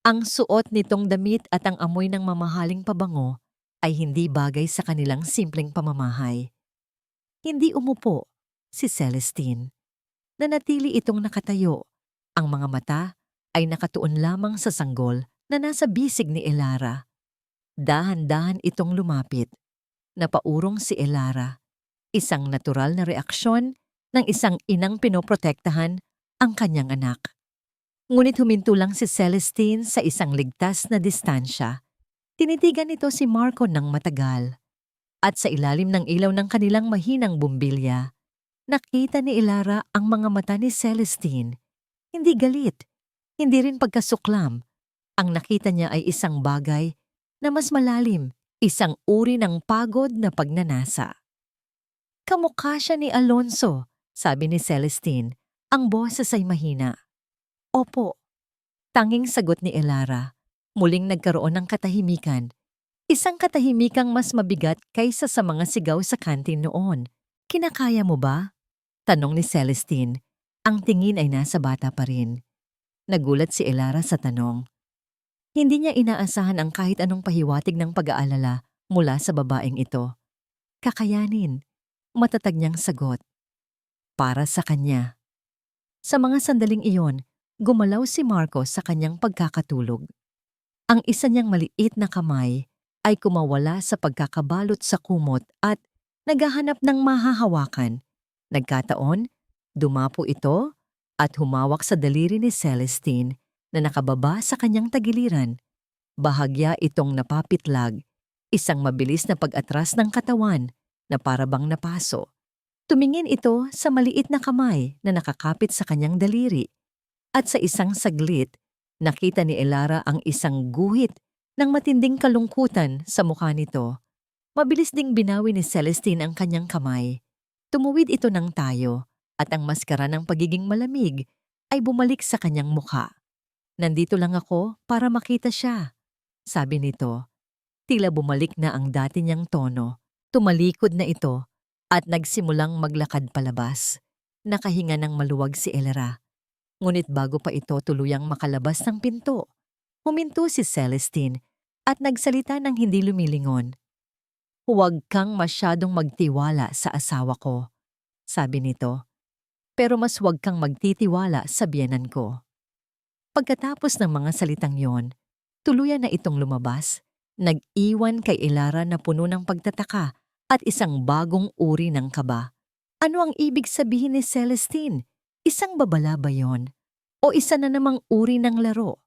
Ang suot nitong damit at ang amoy ng mamahaling pabango ay hindi bagay sa kanilang simpleng pamamahay. Hindi umupo si Celestine. Nanatili itong nakatayo. Ang mga mata ay nakatuon lamang sa sanggol na nasa bisig ni Elara. Dahan-dahan itong lumapit. Napaurong si Elara. Isang natural na reaksyon ng isang inang pinoprotektahan ang kanyang anak. Ngunit huminto lang si Celestine sa isang ligtas na distansya. Tinitigan nito si Marco ng matagal. At sa ilalim ng ilaw ng kanilang mahinang bumbilya, nakita ni Elara ang mga mata ni Celestine. Hindi galit, hindi rin pagkasuklam. Ang nakita niya ay isang bagay na mas malalim, isang uri ng pagod na pagnanasa. Kamukha siya ni Alonso, sabi ni Celestine. Ang boses ay mahina. Opo, tanging sagot ni Elara. Muling nagkaroon ng katahimikan. Isang katahimikang mas mabigat kaysa sa mga sigaw sa kantin noon. Kinakaya mo ba? Tanong ni Celestine. Ang tingin ay nasa bata pa rin. Nagulat si Elara sa tanong. Hindi niya inaasahan ang kahit anong pahiwatig ng pag-aalala mula sa babaeng ito. Kakayanin, matatag niyang sagot. Para sa kanya. Sa mga sandaling iyon, gumalaw si Marco sa kanyang pagkakatulog. Ang isa niyang maliit na kamay ay kumawala sa pagkakabalot sa kumot at naghahanap ng mahahawakan. Nagkataon, dumapo ito at humawak sa daliri ni Celestine na nakababa sa kanyang tagiliran. Bahagya itong napapitlag, isang mabilis na pag-atras ng katawan na parabang napaso. Tumingin ito sa maliit na kamay na nakakapit sa kanyang daliri at sa isang saglit, nakita ni Elara ang isang guhit ng matinding kalungkutan sa mukha nito. Mabilis ding binawi ni Celestine ang kanyang kamay. Tumuwid ito ng tayo at ang maskara ng pagiging malamig ay bumalik sa kanyang mukha. Nandito lang ako para makita siya, sabi nito. Tila bumalik na ang dati niyang tono. Tumalikod na ito at nagsimulang maglakad palabas. Nakahinga ng maluwag si Elara. Ngunit bago pa ito tuluyang makalabas ng pinto, huminto si Celestine at nagsalita ng hindi lumilingon. Huwag kang masyadong magtiwala sa asawa ko, sabi nito. Pero mas huwag kang magtitiwala sa biyenan ko. Pagkatapos ng mga salitang yon, tuluyan na itong lumabas, nag-iwan kay Elara na puno ng pagtataka at isang bagong uri ng kaba. Ano ang ibig sabihin ni Celestine? Isang babala ba yon? O isa na namang uri ng laro?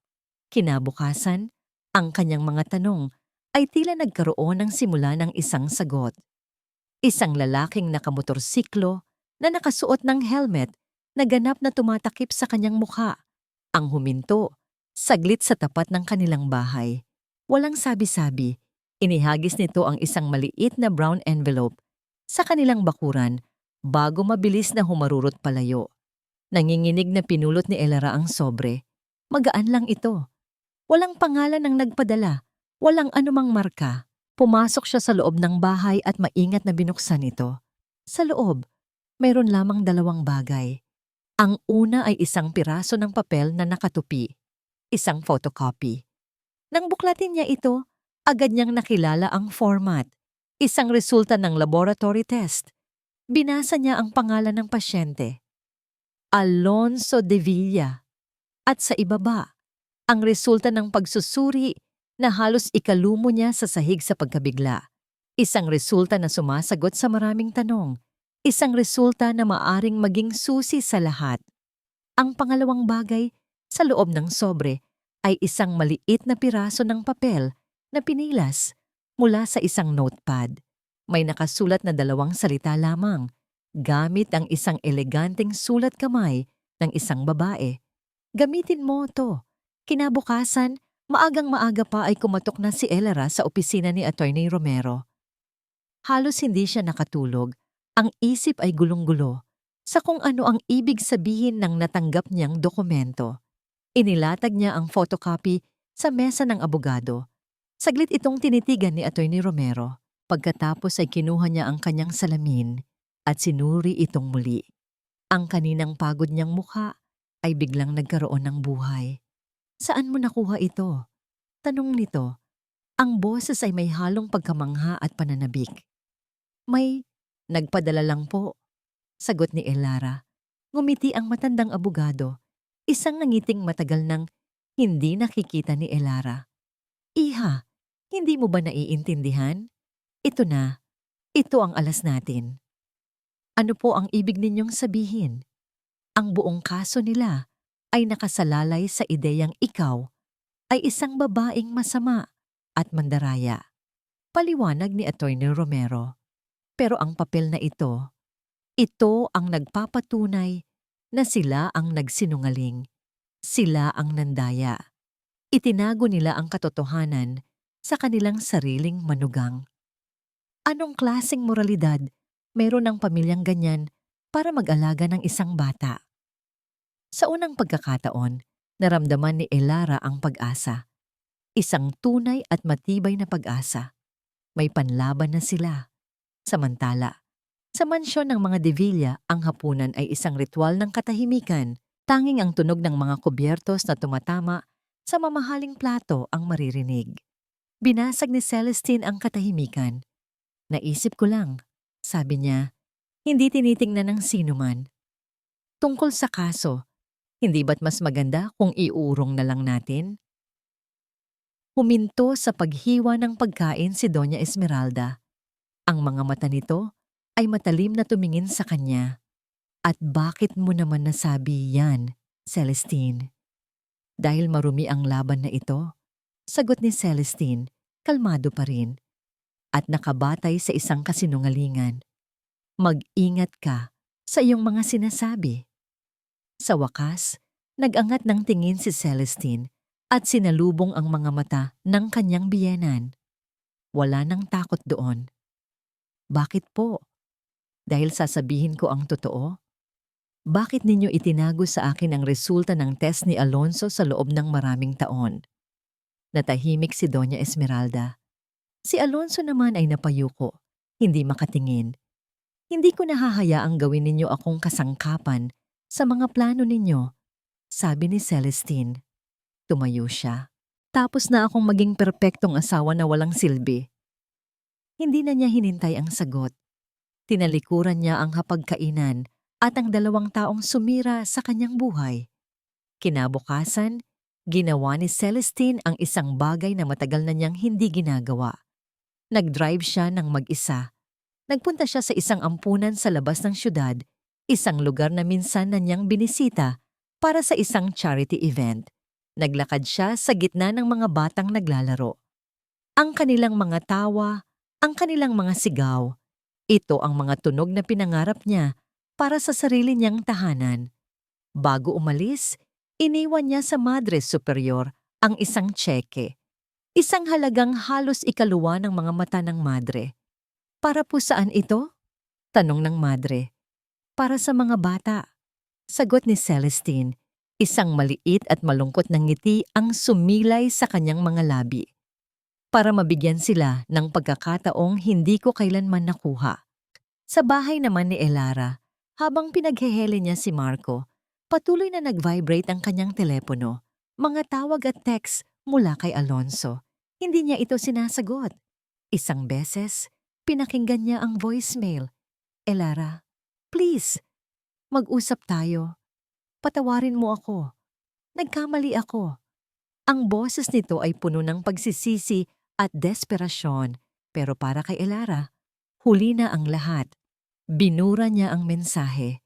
Kinabukasan, ang kanyang mga tanong ay tila nagkaroon ng simula ng isang sagot. Isang lalaking nakamotorsiklo na nakasuot ng helmet na ganap na tumatakip sa kanyang mukha. Ang huminto, saglit sa tapat ng kanilang bahay. Walang sabi-sabi, inihagis nito ang isang maliit na brown envelope sa kanilang bakuran bago mabilis na humarurot palayo. Nanginginig na pinulot ni Elara ang sobre. Magaan lang ito. Walang pangalan ng nagpadala, walang anumang marka. Pumasok siya sa loob ng bahay at maingat na binuksan ito. Sa loob, mayroon lamang dalawang bagay. Ang una ay isang piraso ng papel na nakatupi, isang photocopy. Nang buklatin niya ito, agad niyang nakilala ang format, isang resulta ng laboratory test. Binasa niya ang pangalan ng pasyente, Alonso de Villa, at sa ibaba, ang resulta ng pagsusuri na halos ikalumo niya sa sahig sa pagkabigla. Isang resulta na sumasagot sa maraming tanong, isang resulta na maaring maging susi sa lahat. Ang pangalawang bagay sa loob ng sobre ay isang maliit na piraso ng papel na pinilas mula sa isang notepad. May nakasulat na 2 salita lamang, gamit ang isang eleganteng sulat kamay ng isang babae. Gamitin mo to. Kinabukasan, maagang-maaga pa ay kumatok na si Elara sa opisina ni Attorney Romero. Halos hindi siya nakatulog. Ang isip ay gulong-gulo sa kung ano ang ibig sabihin ng natanggap niyang dokumento. Inilatag niya ang photocopy sa mesa ng abogado. Saglit itong tinitigan ni Attorney Romero. Pagkatapos ay kinuha niya ang kanyang salamin at sinuri itong muli. Ang kaninang pagod niyang mukha ay biglang nagkaroon ng buhay. Saan mo nakuha ito? Tanong nito. Ang boses ay may halong pagkamangha at pananabik. May nagpadala lang po, sagot ni Elara. Ngumiti ang matandang abogado, isang nangiting matagal nang hindi nakikita ni Elara. Iha, hindi mo ba naiintindihan? Ito na, ito ang alas natin. Ano po ang ibig ninyong sabihin? Ang buong kaso nila ay nakasalalay sa ideyang ikaw ay isang babaeng masama at mandaraya. Paliwanag ni Attorney Romero. Pero ang papel na ito ang nagpapatunay na sila ang nagsinungaling. Sila ang nandaya. Itinago nila ang katotohanan sa kanilang sariling manugang. Anong klaseng moralidad meron ng pamilyang ganyan para mag-alaga ng isang bata? Sa unang pagkakataon, naramdaman ni Elara ang pag-asa. Isang tunay at matibay na pag-asa. May panlaban na sila. Samantala, sa mansyon ng mga De Villa, ang hapunan ay isang ritual ng katahimikan. Tanging ang tunog ng mga kubyertos na tumatama sa mamahaling plato ang maririnig. Binasag ni Celestine ang katahimikan. Naisip ko lang, sabi niya, hindi tinitingnan ng sinuman. Tungkol sa kaso, hindi ba't mas maganda kung iurong na lang natin? Huminto sa paghiwa ng pagkain si Doña Esmeralda. Ang mga mata nito ay matalim na tumingin sa kanya. At bakit mo naman nasabi yan, Celestine? Dahil marumi ang laban na ito, sagot ni Celestine, kalmado pa rin. At nakabatay sa isang kasinungalingan. Mag-ingat ka sa iyong mga sinasabi. Sa wakas, nag-angat ng tingin si Celestine at sinalubong ang mga mata ng kanyang biyenan. Wala nang takot doon. Bakit po? Dahil sasabihin ko ang totoo? Bakit ninyo itinago sa akin ang resulta ng test ni Alonso sa loob ng maraming taon? Natahimik si Doña Esmeralda. Si Alonso naman ay napayuko, hindi makatingin. Hindi ko nahahayaang gawin ninyo akong kasangkapan sa mga plano ninyo, sabi ni Celestine. Tumayo siya. Tapos na akong maging perpektong asawa na walang silbi. Hindi na niya hinintay ang sagot. Tinalikuran niya ang hapagkainan at ang 2 taong sumira sa kanyang buhay. Kinabukasan, ginawa ni Celestine ang isang bagay na matagal na niyang hindi ginagawa. Nag-drive siya ng mag-isa. Nagpunta siya sa isang ampunan sa labas ng syudad, isang lugar na minsan na niyang binisita para sa isang charity event. Naglakad siya sa gitna ng mga batang naglalaro. Ang kanilang mga tawa, ang kanilang mga sigaw, ito ang mga tunog na pinangarap niya para sa sarili niyang tahanan. Bago umalis, iniwan niya sa Madre Superior ang isang tseke. Isang halagang halos ikaluwa ng mga mata ng madre. Para po saan ito? Tanong ng madre. Para sa mga bata. Sagot ni Celestine. Isang maliit at malungkot na ngiti ang sumilay sa kanyang mga labi. Para mabigyan sila ng pagkakataong hindi ko kailanman nakuha. Sa bahay naman ni Elara, habang pinaghehele niya si Marco, patuloy na nag-vibrate ang kanyang telepono. Mga tawag at text mula kay Alonso. Hindi niya ito sinasagot. Isang beses, pinakinggan niya ang voicemail. Elara, please, mag-usap tayo. Patawarin mo ako. Nagkamali ako. Ang boses nito ay puno ng pagsisisi at desperasyon, pero para kay Elara, huli na ang lahat. Binura niya ang mensahe.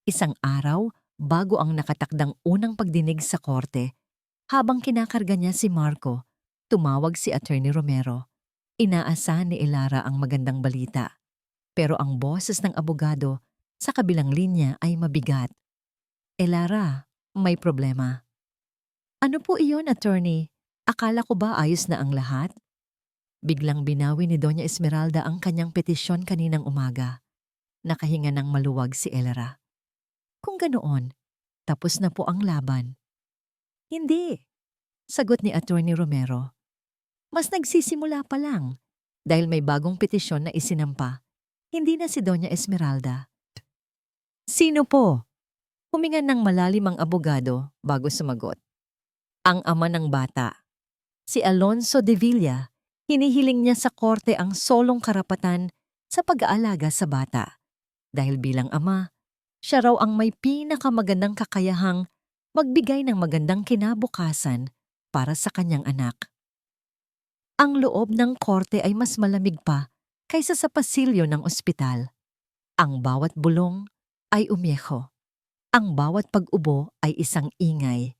Isang araw, bago ang nakatakdang unang pagdinig sa korte, habang kinakarga niya si Marco, tumawag si Attorney Romero. Inaasahan ni Elara ang magandang balita. Pero ang boses ng abogado sa kabilang linya ay mabigat. Elara, may problema. Ano po iyon, attorney? Akala ko ba ayos na ang lahat? Biglang binawi ni Doña Esmeralda ang kanyang petisyon kaninang umaga. Nakahinga ng maluwag si Elara. Kung ganoon, tapos na po ang laban. Hindi, sagot ni Attorney Romero. Mas nagsisimula pa lang dahil may bagong petisyon na isinampa. Hindi na si Doña Esmeralda. Sino po? Huminga ng malalim ang abogado bago sumagot. Ang ama ng bata. Si Alonso de Villa, hinihiling niya sa korte ang solong karapatan sa pag-aalaga sa bata. Dahil bilang ama, siya raw ang may pinakamagandang kakayahang magbigay ng magandang kinabukasan para sa kanyang anak. Ang loob ng korte ay mas malamig pa kaysa sa pasilyo ng ospital. Ang bawat bulong ay umyeho. Ang bawat pag-ubo ay isang ingay.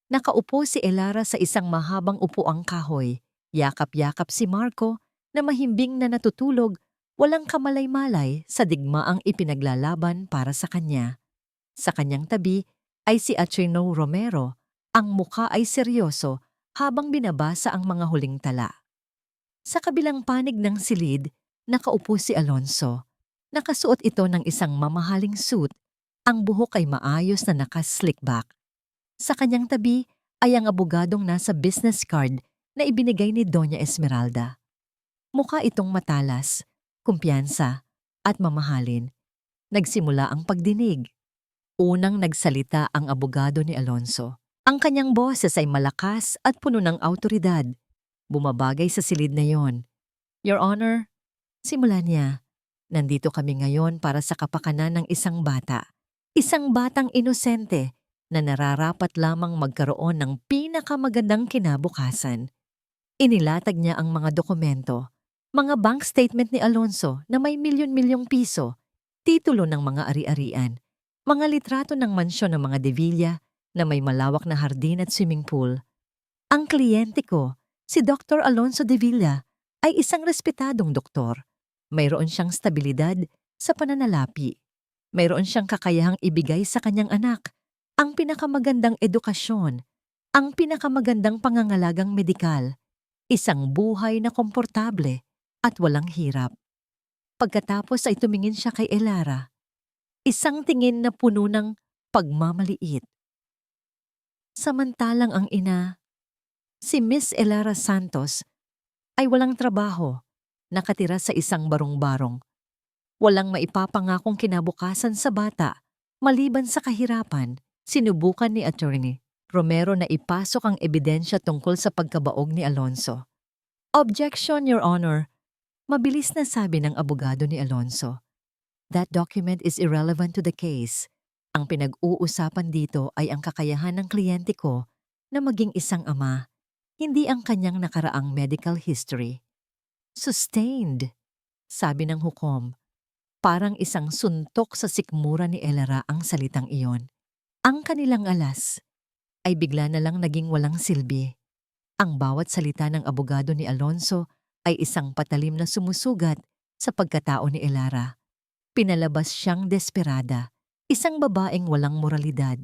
Nakaupo si Elara sa isang mahabang upuang kahoy. Yakap-yakap si Marco na mahimbing na natutulog, walang kamalay-malay sa digmaang ipinaglalaban para sa kanya. Sa kanyang tabi ay si Attorney Romero. Ang muka ay seryoso habang binabasa ang mga huling tala. Sa kabilang panig ng silid, nakaupo si Alonso. Nakasuot ito ng isang mamahaling suit. Ang buhok ay maayos na naka-slick back. Sa kanyang tabi ay ang abogadong nasa business card na ibinigay ni Doña Esmeralda. Mukha itong matalas, kumpiyansa, at mamahalin. Nagsimula ang pagdinig. Unang nagsalita ang abogado ni Alonso. Ang kanyang boses ay malakas at puno ng awtoridad. Bumabagay sa silid na yon. Your Honor, simula niya. Nandito kami ngayon para sa kapakanan ng isang bata. Isang batang inosente na nararapat lamang magkaroon ng pinakamagandang kinabukasan. Inilatag niya ang mga dokumento, mga bank statement ni Alonso na may milyon-milyong piso, titulo ng mga ari-arian, mga litrato ng mansyon ng mga De Villa na may malawak na hardin at swimming pool. Ang kliyente ko, si Dr. Alonso De Villa, ay isang respetadong doktor. Mayroon siyang stabilidad sa pananalapi. Mayroon siyang kakayahang ibigay sa kanyang anak ang pinakamagandang edukasyon, ang pinakamagandang pangangalagang medikal, isang buhay na komportable at walang hirap. Pagkatapos ay tumingin siya kay Elara, isang tingin na puno ng pagmamaliit. Samantalang ang ina, si Miss Elara Santos, ay walang trabaho, nakatira sa isang barong-barong. Walang maipapangakong kinabukasan sa bata, maliban sa kahirapan. Sinubukan ni Attorney Romero na ipasok ang ebidensya tungkol sa pagkabaog ni Alonso. Objection, Your Honor. Mabilis na sabi ng abogado ni Alonso. That document is irrelevant to the case. Ang pinag-uusapan dito ay ang kakayahan ng kliyente ko na maging isang ama, hindi ang kanyang nakaraang medical history. Sustained, sabi ng hukom. Parang isang suntok sa sikmura ni Elara ang salitang iyon. Ang kanilang alas ay bigla na lang naging walang silbi. Ang bawat salita ng abogado ni Alonso ay isang patalim na sumusugat sa pagkatao ni Elara. Pinalabas siyang desperada, isang babaeng walang moralidad,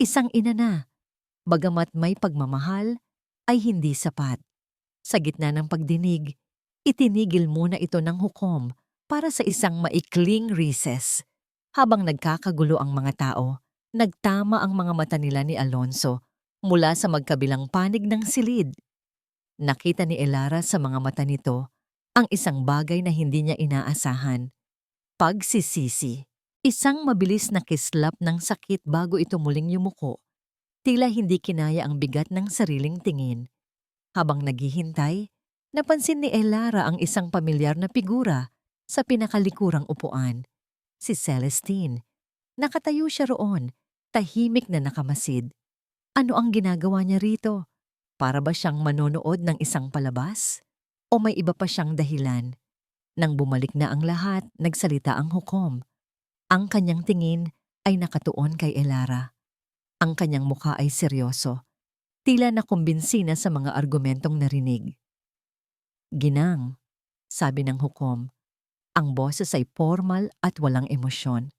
isang ina na, bagamat may pagmamahal, ay hindi sapat. Sa gitna ng pagdinig, itinigil muna ito ng hukom para sa isang maikling recess. Habang nagkakagulo ang mga tao, nagtama ang mga mata nila ni Alonso mula sa magkabilang panig ng silid. Nakita ni Elara sa mga mata nito ang isang bagay na hindi niya inaasahan. Pagsisisi. Isang mabilis na kislap ng sakit bago ito muling yumuko. Tila hindi kinaya ang bigat ng sariling tingin. Habang naghihintay, napansin ni Elara ang isang pamilyar na figura sa pinakalikurang upuan, si Celestine. Nakatayo siya roon, tahimik na nakamasid. Ano ang ginagawa niya rito? Para ba siyang manonood ng isang palabas? O may iba pa siyang dahilan? Nang bumalik na ang lahat, nagsalita ang hukom. Ang kanyang tingin ay nakatuon kay Elara. Ang kanyang mukha ay seryoso. Tila nakumbinsi na sa mga argumentong narinig. Ginang, sabi ng hukom, ang boses ay formal at walang emosyon.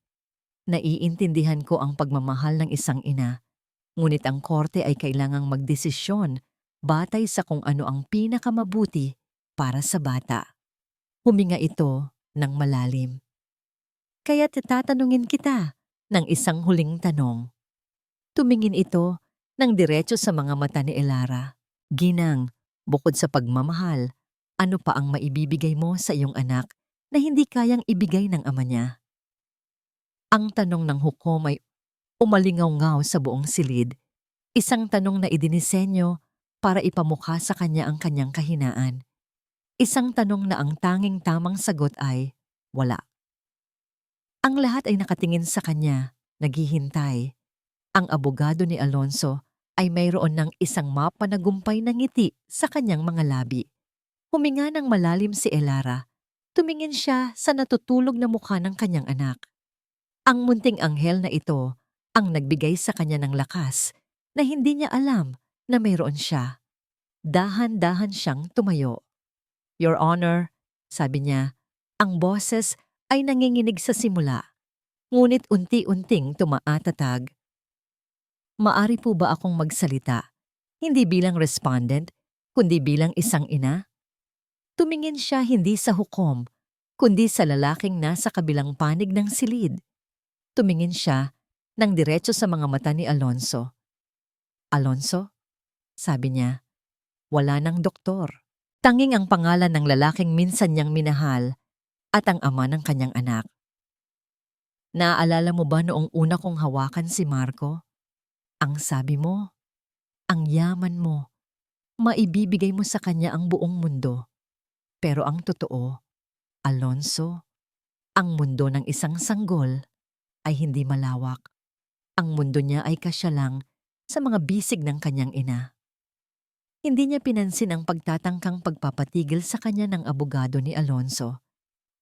Naiintindihan ko ang pagmamahal ng isang ina, ngunit ang korte ay kailangang magdesisyon batay sa kung ano ang pinakamabuti para sa bata. Huminga ito ng malalim. Kaya tatanungin kita ng isang huling tanong. Tumingin ito ng diretso sa mga mata ni Elara. Ginang, bukod sa pagmamahal, ano pa ang maibibigay mo sa iyong anak na hindi kayang ibigay ng ama niya? Ang tanong ng hukom ay umalingaw-ngaw sa buong silid. Isang tanong na idinisenyo para ipamukha sa kanya ang kanyang kahinaan. Isang tanong na ang tanging tamang sagot ay wala. Ang lahat ay nakatingin sa kanya, naghihintay. Ang abogado ni Alonso ay mayroon ng isang mapanagumpay na ngiti sa kanyang mga labi. Huminga ng malalim si Elara. Tumingin siya sa natutulog na mukha ng kanyang anak. Ang munting anghel na ito ang nagbigay sa kanya ng lakas na hindi niya alam na mayroon siya. Dahan-dahan siyang tumayo. Your Honor, sabi niya, ang boses ay nanginginig sa simula, ngunit unti-unting tumaatatag. Maari po ba akong magsalita, hindi bilang respondent, kundi bilang isang ina? Tumingin siya hindi sa hukom, kundi sa lalaking nasa kabilang panig ng silid. Tumingin siya ng diretso sa mga mata ni Alonso. Alonso? Sabi niya, wala ng doktor. Tanging ang pangalan ng lalaking minsan niyang minahal at ang ama ng kanyang anak. Naaalala mo ba noong una kong hawakan si Marco? Ang sabi mo, ang yaman mo, maibibigay mo sa kanya ang buong mundo. Pero ang totoo, Alonso, ang mundo ng isang sanggol ay hindi malawak. Ang mundo niya ay kasya lang sa mga bisig ng kanyang ina. Hindi niya pinansin ang pagtatangkang pagpapatigil sa kanya ng abogado ni Alonso.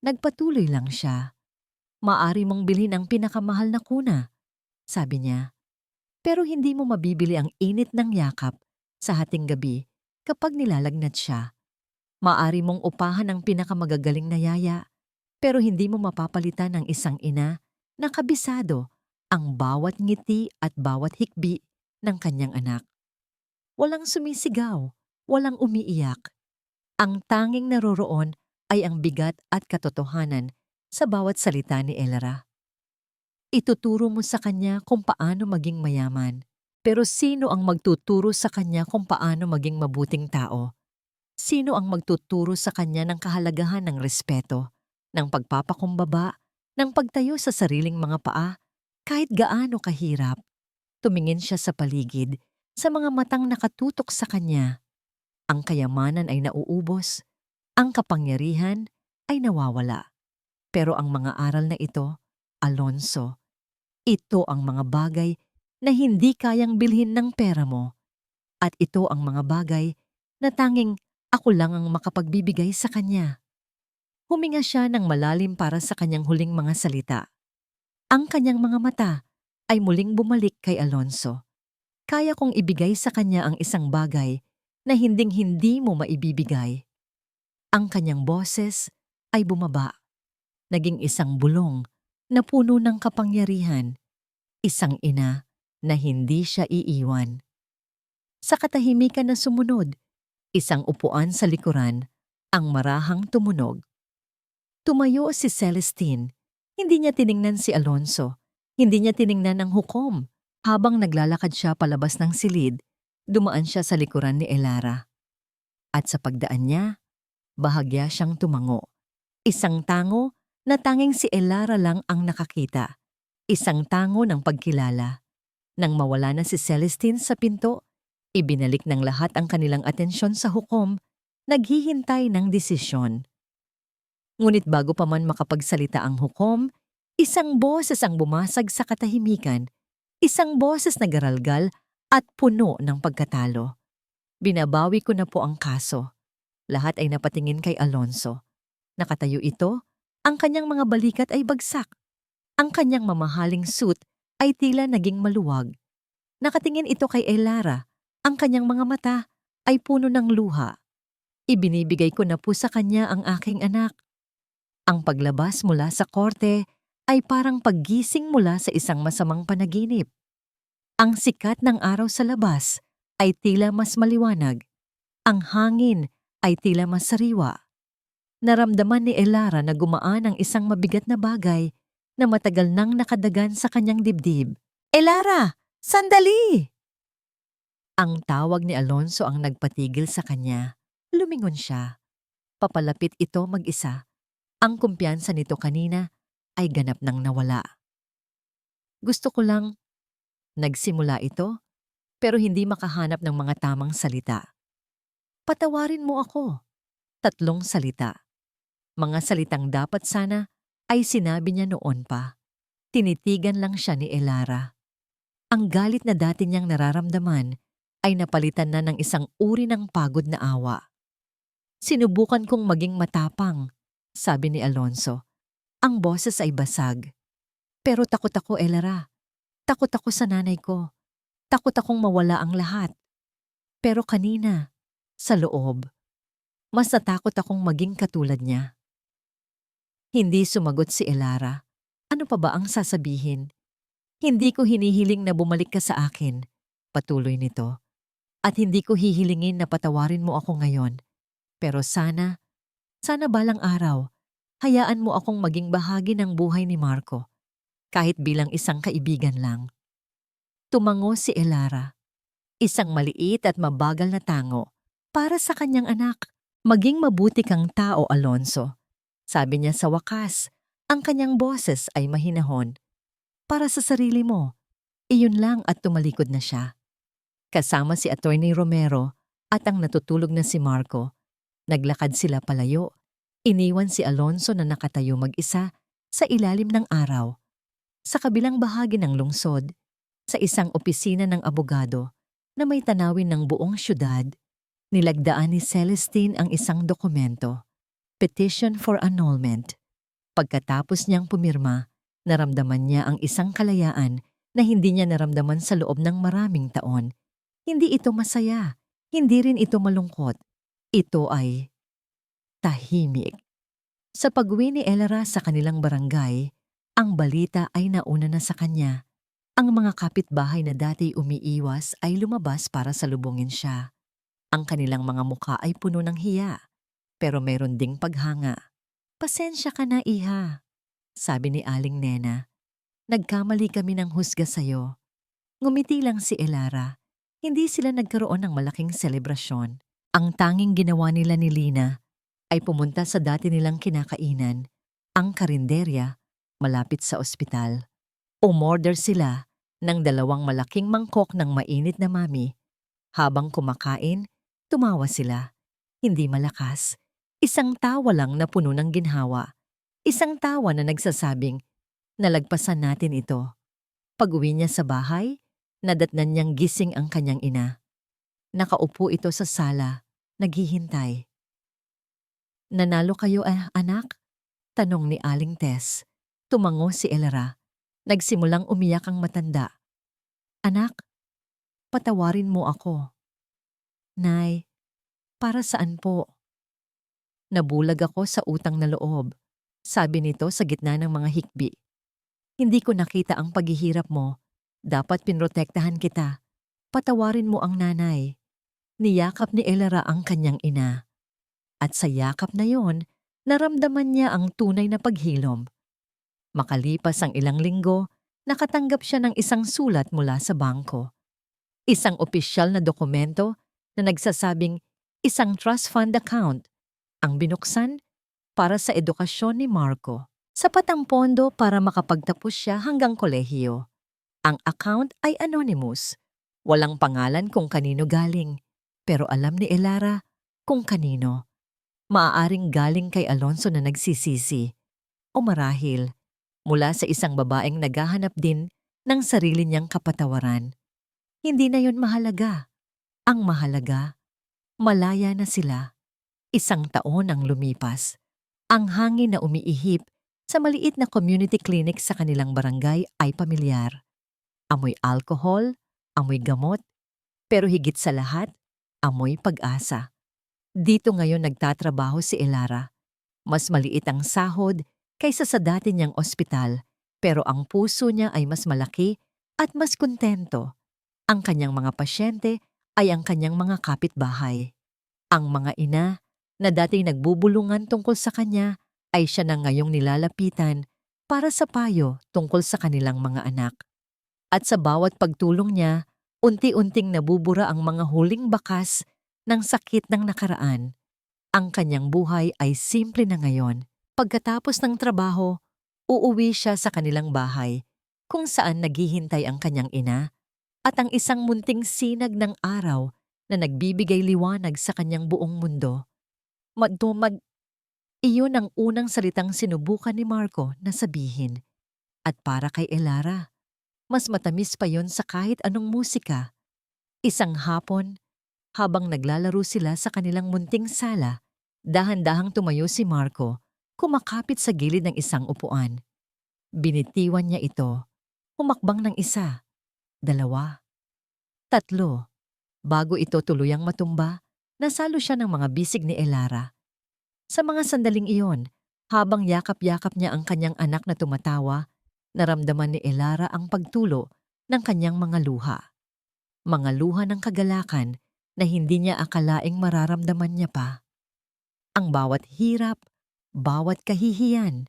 Nagpatuloy lang siya. Maari mong bilhin ang pinakamahal na kuna, sabi niya. Pero hindi mo mabibili ang init ng yakap sa hating gabi kapag nilalagnat siya. Maari mong upahan ang pinakamagagaling na yaya, pero hindi mo mapapalitan ng isang ina na kabisado ang bawat ngiti at bawat hikbi ng kanyang anak. Walang sumisigaw, walang umiiyak. Ang tanging naroroon ay ang bigat at katotohanan sa bawat salita ni Elara. Ituturo mo sa kanya kung paano maging mayaman, pero sino ang magtuturo sa kanya kung paano maging mabuting tao? Sino ang magtuturo sa kanya ng kahalagahan ng respeto, ng pagpapakumbaba, ng pagtayo sa sariling mga paa, kahit gaano kahirap? Tumingin siya sa paligid, sa mga matang nakatutok sa kanya. Ang kayamanan ay nauubos, ang kapangyarihan ay nawawala. Pero ang mga aral na ito, Alonso, ito ang mga bagay na hindi kayang bilhin ng pera mo. At ito ang mga bagay na tanging ako lang ang makapagbibigay sa kanya. Huminga siya ng malalim para sa kanyang huling mga salita. Ang kanyang mga mata ay muling bumalik kay Alonso. Kaya kong ibigay sa kanya ang isang bagay na hinding-hindi mo maibibigay. Ang kanyang boses ay bumaba. Naging isang bulong na puno ng kapangyarihan. Isang ina na hindi siya iiwan. Sa katahimikan na sumunod, isang upuan sa likuran, ang marahang tumunog. Tumayo si Celestine. Hindi niya tiningnan si Alonso. Hindi niya tiningnan ang hukom. Habang naglalakad siya palabas ng silid, dumaan siya sa likuran ni Elara. At sa pagdaan niya, bahagya siyang tumango. Isang tango na tanging si Elara lang ang nakakita. Isang tango ng pagkilala. Nang mawala na si Celestine sa pinto, Ibinalik ng lahat ang kanilang atensyon sa hukom, naghihintay ng desisyon. Ngunit bago pa man makapagsalita ang hukom, isang boses ang bumasag sa katahimikan, isang boses na garalgal at puno ng pagkatalo. Binabawi ko na po ang kaso. Lahat ay napatingin kay Alonso. Nakatayo ito, ang kanyang mga balikat ay bagsak. Ang kanyang mamahaling suit ay tila naging maluwag. Nakatingin ito kay Elara, ang kanyang mga mata ay puno ng luha. Ibinibigay ko na po sa kanya ang aking anak. Ang paglabas mula sa korte ay parang paggising mula sa isang masamang panaginip. Ang sikat ng araw sa labas ay tila mas maliwanag. Ang hangin ay tila mas sariwa. Naramdaman ni Elara na gumaan ang isang mabigat na bagay na matagal nang nakadagan sa kanyang dibdib. "Elara! Sandali!" Ang tawag ni Alonso ang nagpatigil sa kanya. Lumingon siya. Papalapit ito mag-isa. Ang kumpiyansa nito kanina ay ganap nang nawala. "Gusto ko lang," nagsimula ito, pero hindi makahanap ng mga tamang salita. "Patawarin mo ako." 3 salita. Mga salitang dapat sana ay sinabi niya noon pa. Tinitigan lang siya ni Elara. Ang galit na dati niyang nararamdaman ay napalitan na ng isang uri ng pagod na awa. "Sinubukan kong maging matapang," sabi ni Alonso. Ang boses ay basag. "Pero takot ako, Elara. Takot ako sa nanay ko. Takot akong mawala ang lahat. Pero kanina, sa loob, mas natakot akong maging katulad niya." Hindi sumagot si Elara. Ano pa ba ang sasabihin? "Hindi ko hinihiling na bumalik ka sa akin," patuloy nito. "At hindi ko hihilingin na patawarin mo ako ngayon. Pero sana balang araw, hayaan mo akong maging bahagi ng buhay ni Marco, kahit bilang isang kaibigan lang." Tumango si Elara. Isang maliit at mabagal na tango para sa kanyang anak. "Maging mabuti kang tao, Alonso," sabi niya sa wakas. Ang kanyang boses ay mahinahon. "Para sa sarili mo." Iyon lang at tumalikod na siya. Kasama si Attorney Romero at ang natutulog na si Marco. Naglakad sila palayo. Iniwan si Alonso na nakatayo mag-isa sa ilalim ng araw. Sa kabilang bahagi ng lungsod, sa isang opisina ng abogado na may tanawin ng buong syudad, nilagdaan ni Celestine ang isang dokumento. Petition for annulment. Pagkatapos niyang pumirma, naramdaman niya ang isang kalayaan na hindi niya naramdaman sa loob ng maraming taon. Hindi ito masaya. Hindi rin ito malungkot. Ito ay tahimik. Sa pag-uwi ni Elara sa kanilang barangay, ang balita ay nauna na sa kanya. Ang mga kapitbahay na dati umiiwas ay lumabas para salubungin siya. Ang kanilang mga mukha ay puno ng hiya, pero meron ding paghanga. "Pasensya ka na, iha," sabi ni Aling Nena. "Nagkamali kami ng husga sa'yo." Ngumiti lang si Elara. Hindi sila nagkaroon ng malaking selebrasyon. Ang tanging ginawa nila ni Lina ay pumunta sa dati nilang kinakainan, ang karinderya, malapit sa ospital. Umorder sila ng 2 malaking mangkok ng mainit na mami. Habang kumakain, tumawa sila. Hindi malakas. Isang tawa lang na puno ng ginhawa. Isang tawa na nagsasabing, "Nalagpasan natin ito." Pag-uwi niya sa bahay, nadatnan niyang gising ang kanyang ina. Nakaupo ito sa sala, naghihintay. "Nanalo kayo, anak?" tanong ni Aling Tess. Tumango si Elara. Nagsimulang umiyak ang matanda. "Anak, patawarin mo ako." "Nay, para saan po?" "Nabulag ako sa utang na loob," sabi nito sa gitna ng mga hikbi. "Hindi ko nakita ang paghihirap mo. Dapat pinrotektahan kita. Patawarin mo ang nanay." Niyakap ni Elara ang kanyang ina. At sa yakap na yon, naramdaman niya ang tunay na paghilom. Makalipas ang ilang linggo, nakatanggap siya ng isang sulat mula sa bangko. Isang opisyal na dokumento na nagsasabing isang trust fund account ang binuksan para sa edukasyon ni Marco. Sapat ang pondo para makapagtapos siya hanggang kolehiyo. Ang account ay anonymous. Walang pangalan kung kanino galing, pero alam ni Elara kung kanino. Maaaring galing kay Alonso na nagsisisi, o marahil mula sa isang babaeng naghahanap din ng sarili niyang kapatawaran. Hindi na yon mahalaga. Ang mahalaga, malaya na sila. 1 taon ang lumipas. Ang hangin na umiihip sa maliit na community clinic sa kanilang barangay ay pamilyar. Amoy alcohol, amoy gamot, pero higit sa lahat, amoy pag-asa. Dito ngayon nagtatrabaho si Elara. Mas maliit ang sahod kaysa sa dati niyang ospital, pero ang puso niya ay mas malaki at mas kontento. Ang kanyang mga pasyente ay ang kanyang mga kapitbahay. Ang mga ina na dati nagbubulungan tungkol sa kanya ay siya na ngayong nilalapitan para sa payo tungkol sa kanilang mga anak. At sa bawat pagtulong niya, unti-unting nabubura ang mga huling bakas ng sakit ng nakaraan. Ang kanyang buhay ay simple na ngayon. Pagkatapos ng trabaho, uuwi siya sa kanilang bahay kung saan naghihintay ang kanyang ina at ang isang munting sinag ng araw na nagbibigay liwanag sa kanyang buong mundo. Iyon ang unang salitang sinubukan ni Marco na sabihin. At para kay Elara, mas matamis pa yon sa kahit anong musika. Isang hapon, habang naglalaro sila sa kanilang munting sala, dahan-dahang tumayo si Marco, kumakapit sa gilid ng isang upuan. Binitiwan niya ito, humakbang ng 1, 2, 3. Bago ito tuluyang matumba, nasalo siya ng mga bisig ni Elara. Sa mga sandaling iyon, habang yakap-yakap niya ang kanyang anak na tumatawa, naramdaman ni Elara ang pagtulo ng kanyang mga luha. Mga luha ng kagalakan na hindi niya akalaing mararamdaman niya pa. Ang bawat hirap, bawat kahihiyan,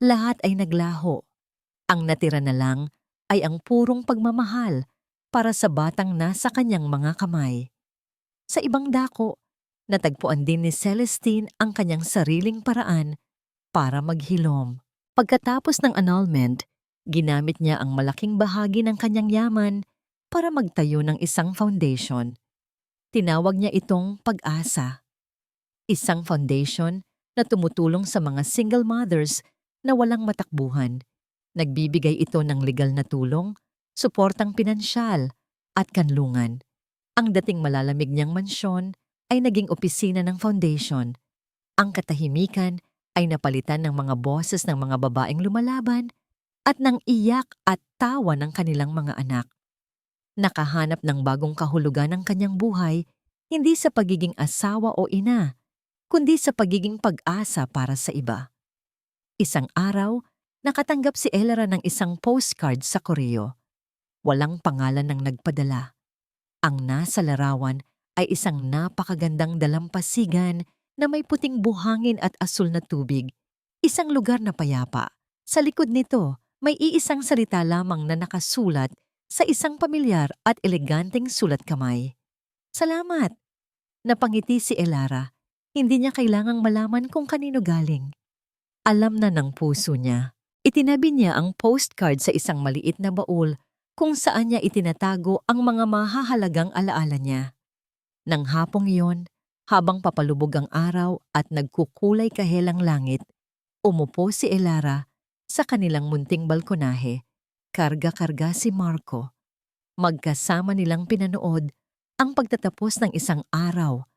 lahat ay naglaho. Ang natira na lang ay ang purong pagmamahal para sa batang nasa kanyang mga kamay. Sa ibang dako, natagpuan din ni Celestine ang kanyang sariling paraan para maghilom. Pagkatapos ng annulment, ginamit niya ang malaking bahagi ng kanyang yaman para magtayo ng isang foundation. Tinawag niya itong Pag-asa. Isang foundation na tumutulong sa mga single mothers na walang matakbuhan. Nagbibigay ito ng legal na tulong, suportang pinansyal, at kanlungan. Ang dating malalamig niyang mansyon ay naging opisina ng foundation. Ang katahimikan ay napalitan ng mga boses ng mga babaeng lumalaban at ng iyak at tawa ng kanilang mga anak. Nakahanap ng bagong kahulugan ng kanyang buhay, hindi sa pagiging asawa o ina, kundi sa pagiging pag-asa para sa iba. Isang araw, nakatanggap si Elara ng isang postcard sa koreo. Walang pangalan ng nagpadala. Ang nasa larawan ay isang napakagandang dalampasigan na may puting buhangin at asul na tubig. Isang lugar na payapa. Sa likod nito, may iisang salita lamang na nakasulat sa isang pamilyar at eleganteng sulat kamay. Salamat! Napangiti si Elara. Hindi niya kailangang malaman kung kanino galing. Alam na ng puso niya. Itinabi niya ang postcard sa isang maliit na baul kung saan niya itinatago ang mga mahahalagang alaala niya. Nang hapong iyon, habang papalubog ang araw at nagkukulay kahelang langit, umupo si Elara sa kanilang munting balkonahe. Karga-karga si Marco. Magkasama nilang pinanood ang pagtatapos ng isang araw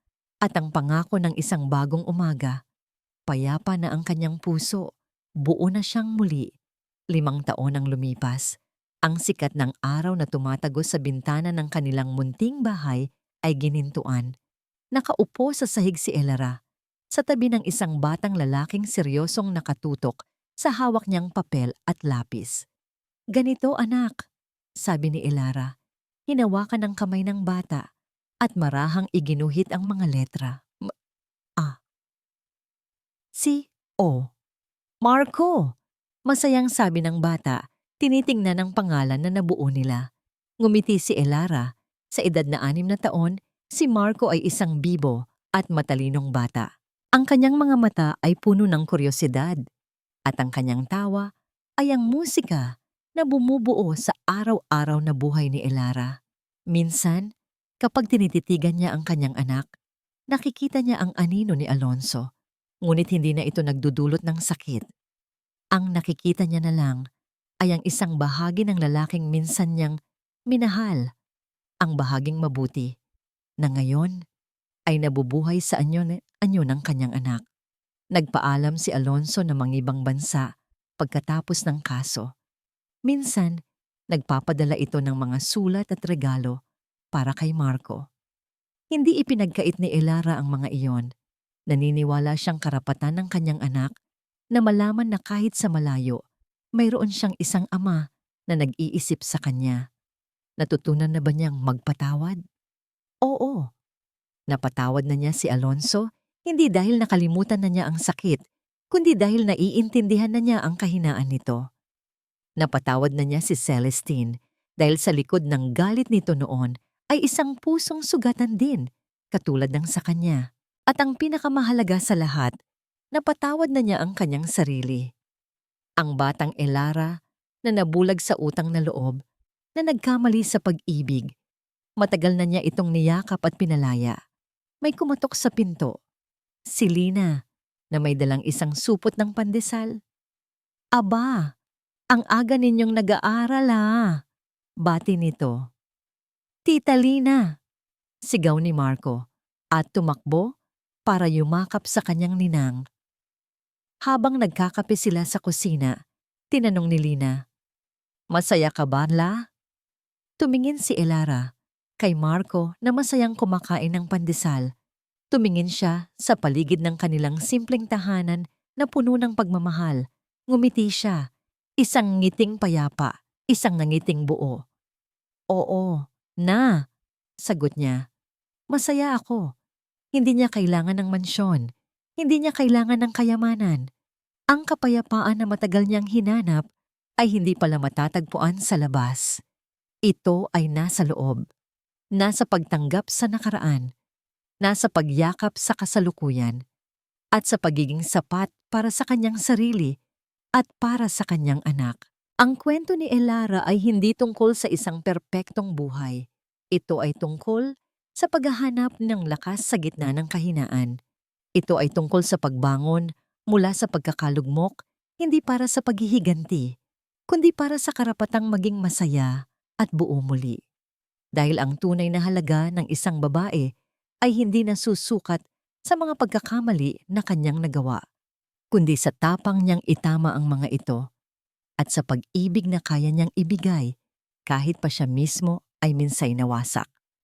at ang pangako ng isang bagong umaga. Payapa na ang kanyang puso. Buo na siyang muli. 5 taon ang lumipas. Ang sikat ng araw na tumatagos sa bintana ng kanilang munting bahay ay ginintuan. Nakaupo sa sahig si Elara, sa tabi ng isang batang lalaking seryosong nakatutok sa hawak niyang papel at lapis. "Ganito, anak," sabi ni Elara. Hinawakan ng kamay ng bata at marahang iginuhit ang mga letra. C.O. Marco! Masayang sabi ng bata, tinitingnan ang pangalan na nabuo nila. Ngumiti si Elara. Sa edad na 6 na taon, si Marco ay isang bibo at matalinong bata. Ang kanyang mga mata ay puno ng kuryosidad at ang kanyang tawa ay ang musika na bumubuo sa araw-araw na buhay ni Elara. Minsan, kapag tinititigan niya ang kanyang anak, nakikita niya ang anino ni Alonso, ngunit hindi na ito nagdudulot ng sakit. Ang nakikita niya na lang ay ang isang bahagi ng lalaking minsan niyang minahal, ang bahaging mabuti, na ngayon ay nabubuhay sa anyo ng kanyang anak. Nagpaalam si Alonso na mangibang bansa pagkatapos ng kaso. Minsan, nagpapadala ito ng mga sulat at regalo para kay Marco. Hindi ipinagkait ni Elara ang mga iyon. Naniniwala siyang karapatan ng kanyang anak na malaman na kahit sa malayo, mayroon siyang isang ama na nag-iisip sa kanya. Natutunan na ba niyang magpatawad? Oo. Napatawad na niya si Alonso, hindi dahil nakalimutan na niya ang sakit, kundi dahil naiintindihan na niya ang kahinaan nito. Napatawad na niya si Celestine dahil sa likod ng galit nito noon ay isang pusong sugatan din, katulad ng sa kanya. At ang pinakamahalaga sa lahat, napatawad na niya ang kanyang sarili. Ang batang Elara na nabulag sa utang na loob, na nagkamali sa pag-ibig. Matagal na niya itong niyakap at pinalaya. May kumatok sa pinto. Si Lina, na may dalang isang supot ng pandesal. Aba, ang aga ninyong nag-aaral bati nito. Tita Lina, sigaw ni Marco, at tumakbo para yumakap sa kanyang ninang. Habang nagkakape sila sa kusina, tinanong ni Lina, "Masaya ka ba, La?" Tumingin si Elara kay Marco na masayang kumakain ng pandesal. Tumingin siya sa paligid ng kanilang simpleng tahanan na puno ng pagmamahal. Ngumiti siya, isang ngiting payapa, isang nangiting buo. "Oo, na," sagot niya. "Masaya ako." Hindi niya kailangan ng mansyon. Hindi niya kailangan ng kayamanan. Ang kapayapaan na matagal niyang hinanap ay hindi pala matatagpuan sa labas. Ito ay nasa loob. Nasa pagtanggap sa nakaraan. Nasa pagyakap sa kasalukuyan. At sa pagiging sapat para sa kanyang sarili at para sa kanyang anak. Ang kwento ni Elara ay hindi tungkol sa isang perpektong buhay. Ito ay tungkol sa paghahanap ng lakas sa gitna ng kahinaan. Ito ay tungkol sa pagbangon mula sa pagkakalugmok, hindi para sa paghihiganti, kundi para sa karapatang maging masaya at buo muli. Dahil ang tunay na halaga ng isang babae ay hindi nasusukat sa mga pagkakamali na kanyang nagawa, kundi sa tapang niyang itama ang mga ito at sa pag-ibig na kaya niyang ibigay kahit pa siya mismo ay minsay nawasak.